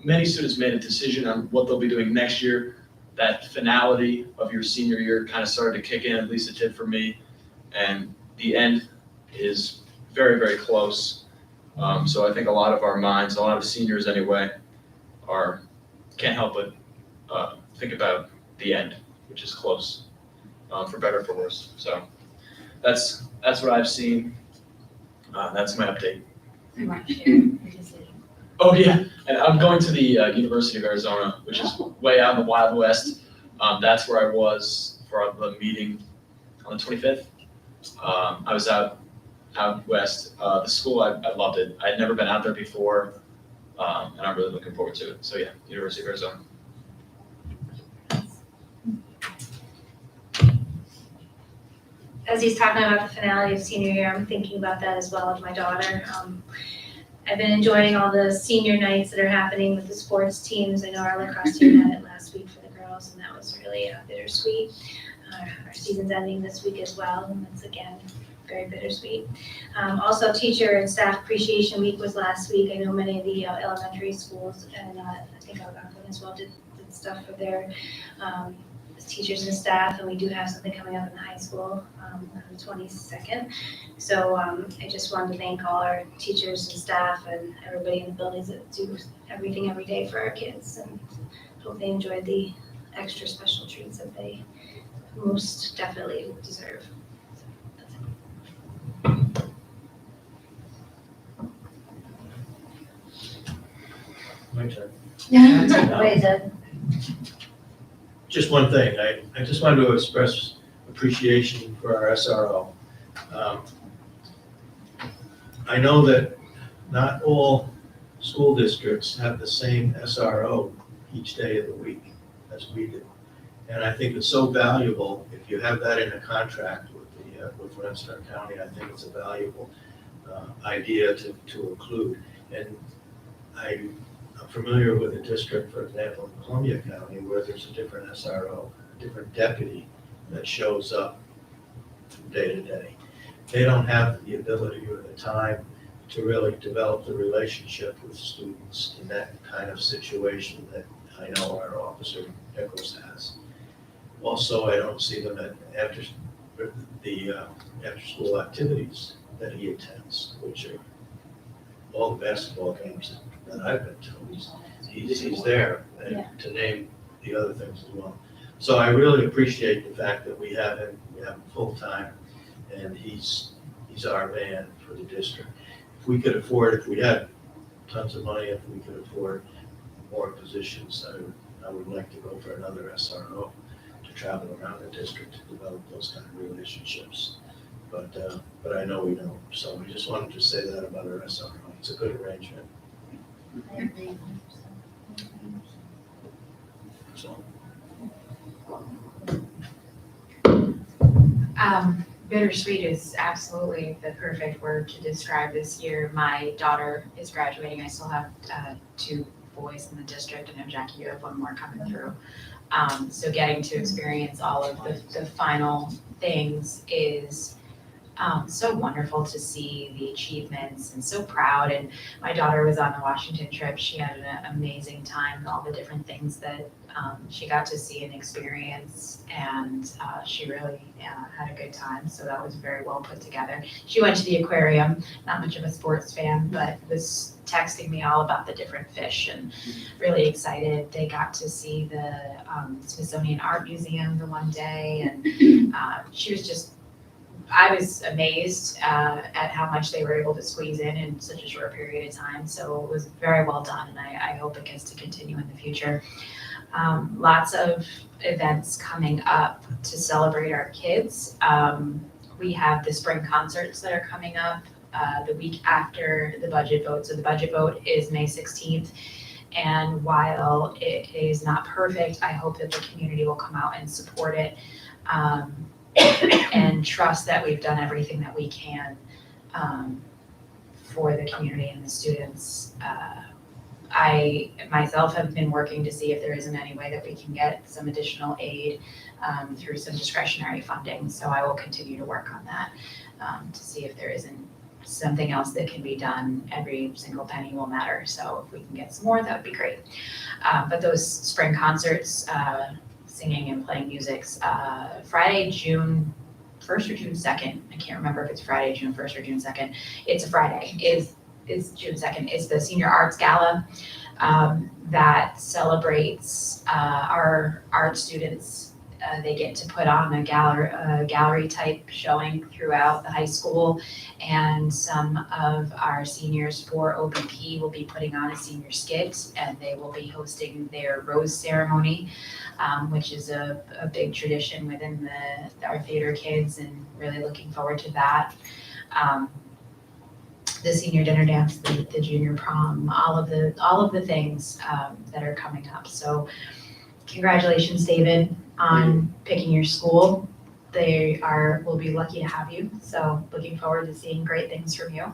Speaker 9: many students made a decision on what they'll be doing next year, that finality of your senior year kind of started to kick in, at least it did for me. And the end is very, very close. So I think a lot of our minds, a lot of seniors anyway, can't help but think about the end, which is close, for better or for worse. So that's what I've seen. That's my update.
Speaker 6: I want to share your decision.
Speaker 9: Oh yeah, and I'm going to the University of Arizona, which is way out in the Wild West. That's where I was for the meeting on the 25th. I was out out west. The school, I loved it. I'd never been out there before, and I'm really looking forward to it. So yeah, University of Arizona.
Speaker 6: As he's talking about the finale of senior year, I'm thinking about that as well with my daughter. I've been enjoying all the senior nights that are happening with the sports teams. I know our lacrosse team had it last week for the girls, and that was really bittersweet. Our season's ending this week as well, and it's again very bittersweet. Also, Teacher and Staff Appreciation Week was last week. I know many of the elementary schools, and I think Algonquin as well did stuff for their teachers and staff, and we do have something coming up in the high school on the 22nd. So I just wanted to thank all our teachers and staff and everybody in the buildings that do everything every day for our kids, and hope they enjoyed the extra special treats that they most definitely deserve. So that's it.
Speaker 7: My turn.
Speaker 3: Wait, Ed.
Speaker 7: Just one thing, I just wanted to express appreciation for our SRO. I know that not all school districts have the same SRO each day of the week as we do. And I think it's so valuable, if you have that in a contract with Western County, I think it's a valuable idea to include. And I'm familiar with a district, for example, in Columbia County, where there's a different SRO, a different deputy that shows up from day to day. They don't have the ability or the time to really develop the relationship with students in that kind of situation that I know our officer Nichols has. Also, I don't see them at after school activities that he attends, which are all the basketball games that I've been to. He's there, and to name the other things as well. So I really appreciate the fact that we have him full time, and he's our man for the district. If we could afford, if we had tons of money, if we could afford more positions, I would like to go for another SRO to travel around the district to develop those kind of relationships. But I know we don't. So we just wanted to say that about our SRO. It's a good arrangement. So.
Speaker 1: Bittersweet is absolutely the perfect word to describe this year. My daughter is graduating. I still have 2 boys in the district, and Jackie, you have 1 more coming through. So getting to experience all of the final things is so wonderful to see the achievements, and so proud. And my daughter was on the Washington trip. She had an amazing time with all the different things that she got to see and experience, and she really had a good time. So that was very well put together. She went to the aquarium, not much of a sports fan, but was texting me all about the different fish and really excited. They got to see the Smithsonian Art Museum the one day, and she was just, I was amazed at how much they were able to squeeze in such a short period of time. So it was very well done, and I hope it gets to continue in the future. Lots of events coming up to celebrate our kids. We have the spring concerts that are coming up the week after the budget vote. So the budget vote is May 16th. And while it is not perfect, I hope that the community will come out and support it. And trust that we've done everything that we can for the community and the students. I myself have been working to see if there isn't any way that we can get some additional aid through some discretionary funding. So I will continue to work on that to see if there isn't something else that can be done. Every single penny will matter. So if we can get some more, that would be great. But those spring concerts, singing and playing music, Friday, June 1st or June 2nd. I can't remember if it's Friday, June 1st or June 2nd. It's a Friday. Is June 2nd. It's the Senior Arts Gala that celebrates our art students. They get to put on a gallery type showing throughout the high school, and some of our seniors for OBP will be putting on a senior skit, and they will be hosting their rose ceremony, which is a big tradition within our theater kids, and really looking forward to that. the senior dinner dance, the junior prom, all of the things that are coming up. So congratulations, David, on picking your school. Will be lucky to have you. So looking forward to seeing great things from you.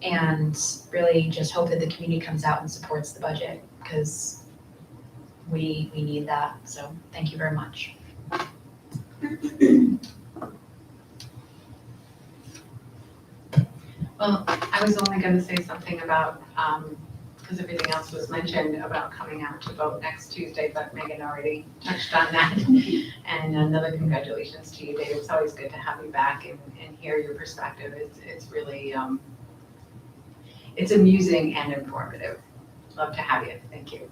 Speaker 1: And really just hope that the community comes out and supports the budget because we need that. So thank you very much.
Speaker 5: Well, I was only gonna say something about, because everything else was mentioned about coming out to vote next Tuesday, but Megan already touched on that. And another congratulations to you, Dave. It's always good to have you back and hear your perspective. It's really, it's amusing and informative. Love to have you. Thank you.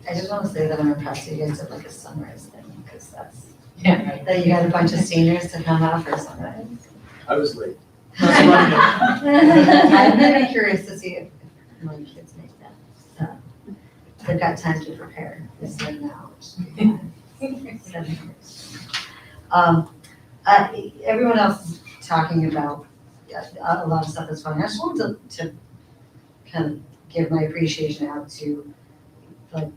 Speaker 3: I just want to say that I'm impressed you guys did like a sunrise thing, because that's,
Speaker 5: Yeah.
Speaker 3: that you got a bunch of seniors to come out for sunrise.
Speaker 9: I was late.
Speaker 3: I'm very curious to see if my kids make that. They've got time to prepare this year now. Everyone else is talking about a lot of stuff that's fun. I just wanted to kind of give my appreciation out to like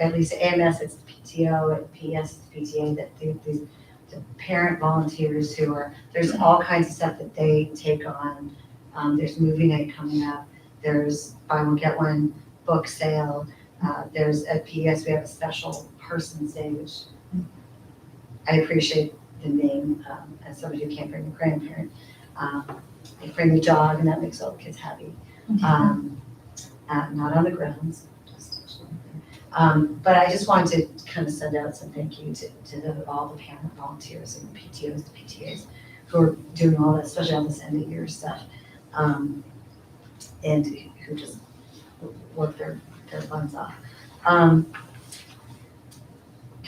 Speaker 3: at least AMS, it's the PTO, and PS, it's the PTA, that the parent volunteers who are, there's all kinds of stuff that they take on. There's movie night coming up. There's buy one, get one book sale. There's at PS, we have a special person's day, which I appreciate the name as somebody who can't bring a grandparent. They bring the dog and that makes all the kids happy. Not on the grounds. But I just wanted to kind of send out some thank you to all the parent volunteers and the PTOs, the PTAs who are doing all that, especially all this end of year stuff. And who just work their funds off.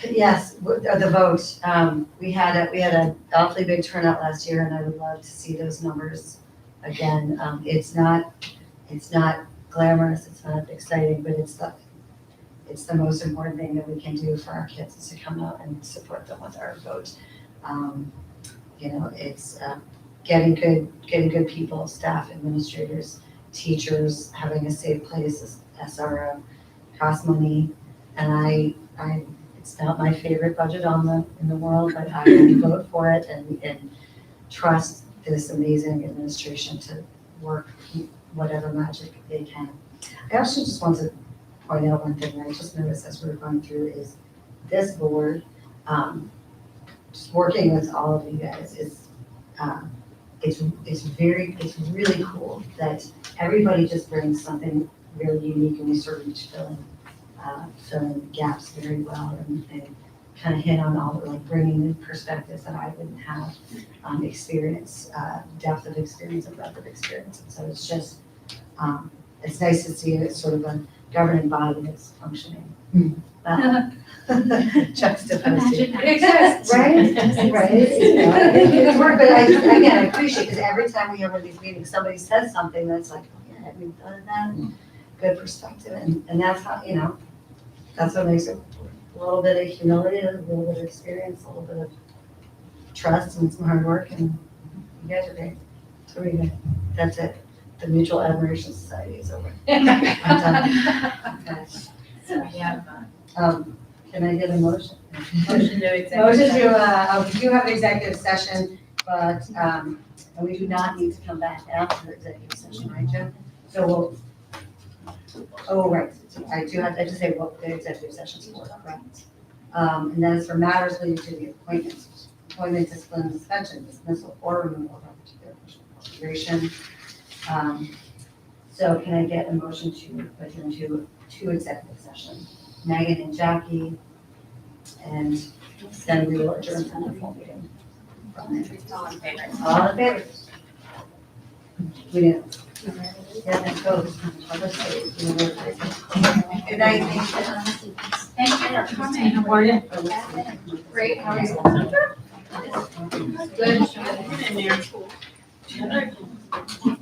Speaker 3: Yes, the vote. We had a awfully big turnout last year, and I would love to see those numbers again. It's not glamorous, it's not exciting, but it's the most important thing that we can do for our kids is to come out and support them with our vote. It's getting good people, staff, administrators, teachers, having a safe place, SRO, costs money, and it's not my favorite budget in the world, but I will vote for it and trust this amazing administration to work whatever magic they can. I also just want to point out one thing that I just noticed as we're going through is this board, just working with all of you guys it's really cool that everybody just brings something really unique and we sort of each fill in gaps very well and kind of hit on all the bringing in perspectives that I wouldn't have, experience, depth of experience and breadth of experience. And so it's just, it's nice to see it sort of a governing body that's functioning. Well, juxtaposed.
Speaker 6: It exists.
Speaker 3: Right? Right. It's work, but I appreciate it because every time we have one of these meetings, somebody says something that's like, oh yeah, we've done that. Good perspective. And that's how, that's what makes it a little bit of humility, a little bit of experience, a little bit of trust and some hard work. And you guys are great. So we good. That's it. The Mutual Admiration Society is over. I'm done. Okay.
Speaker 1: So yeah.
Speaker 3: Can I get a motion?
Speaker 1: Motion to executive
Speaker 3: Motion
Speaker 1: session.
Speaker 3: to, we do have an executive session, but, and we do not need to come back after the executive session, right, Jen? So right, so I just say what the executive session is for, correct? And that is for matters related to the employment, discipline, suspension, dismissal, or removal of a particular official consideration. So can I get a motion to adjourn to two executive sessions? Megan and Jackie, and then we will adjourn from the full meeting.
Speaker 1: All in favor?
Speaker 3: All in favor? We didn't. Yeah, let's go. Let's see. Good night.
Speaker 1: Thank you for coming. How are you? Great, how are you? Good.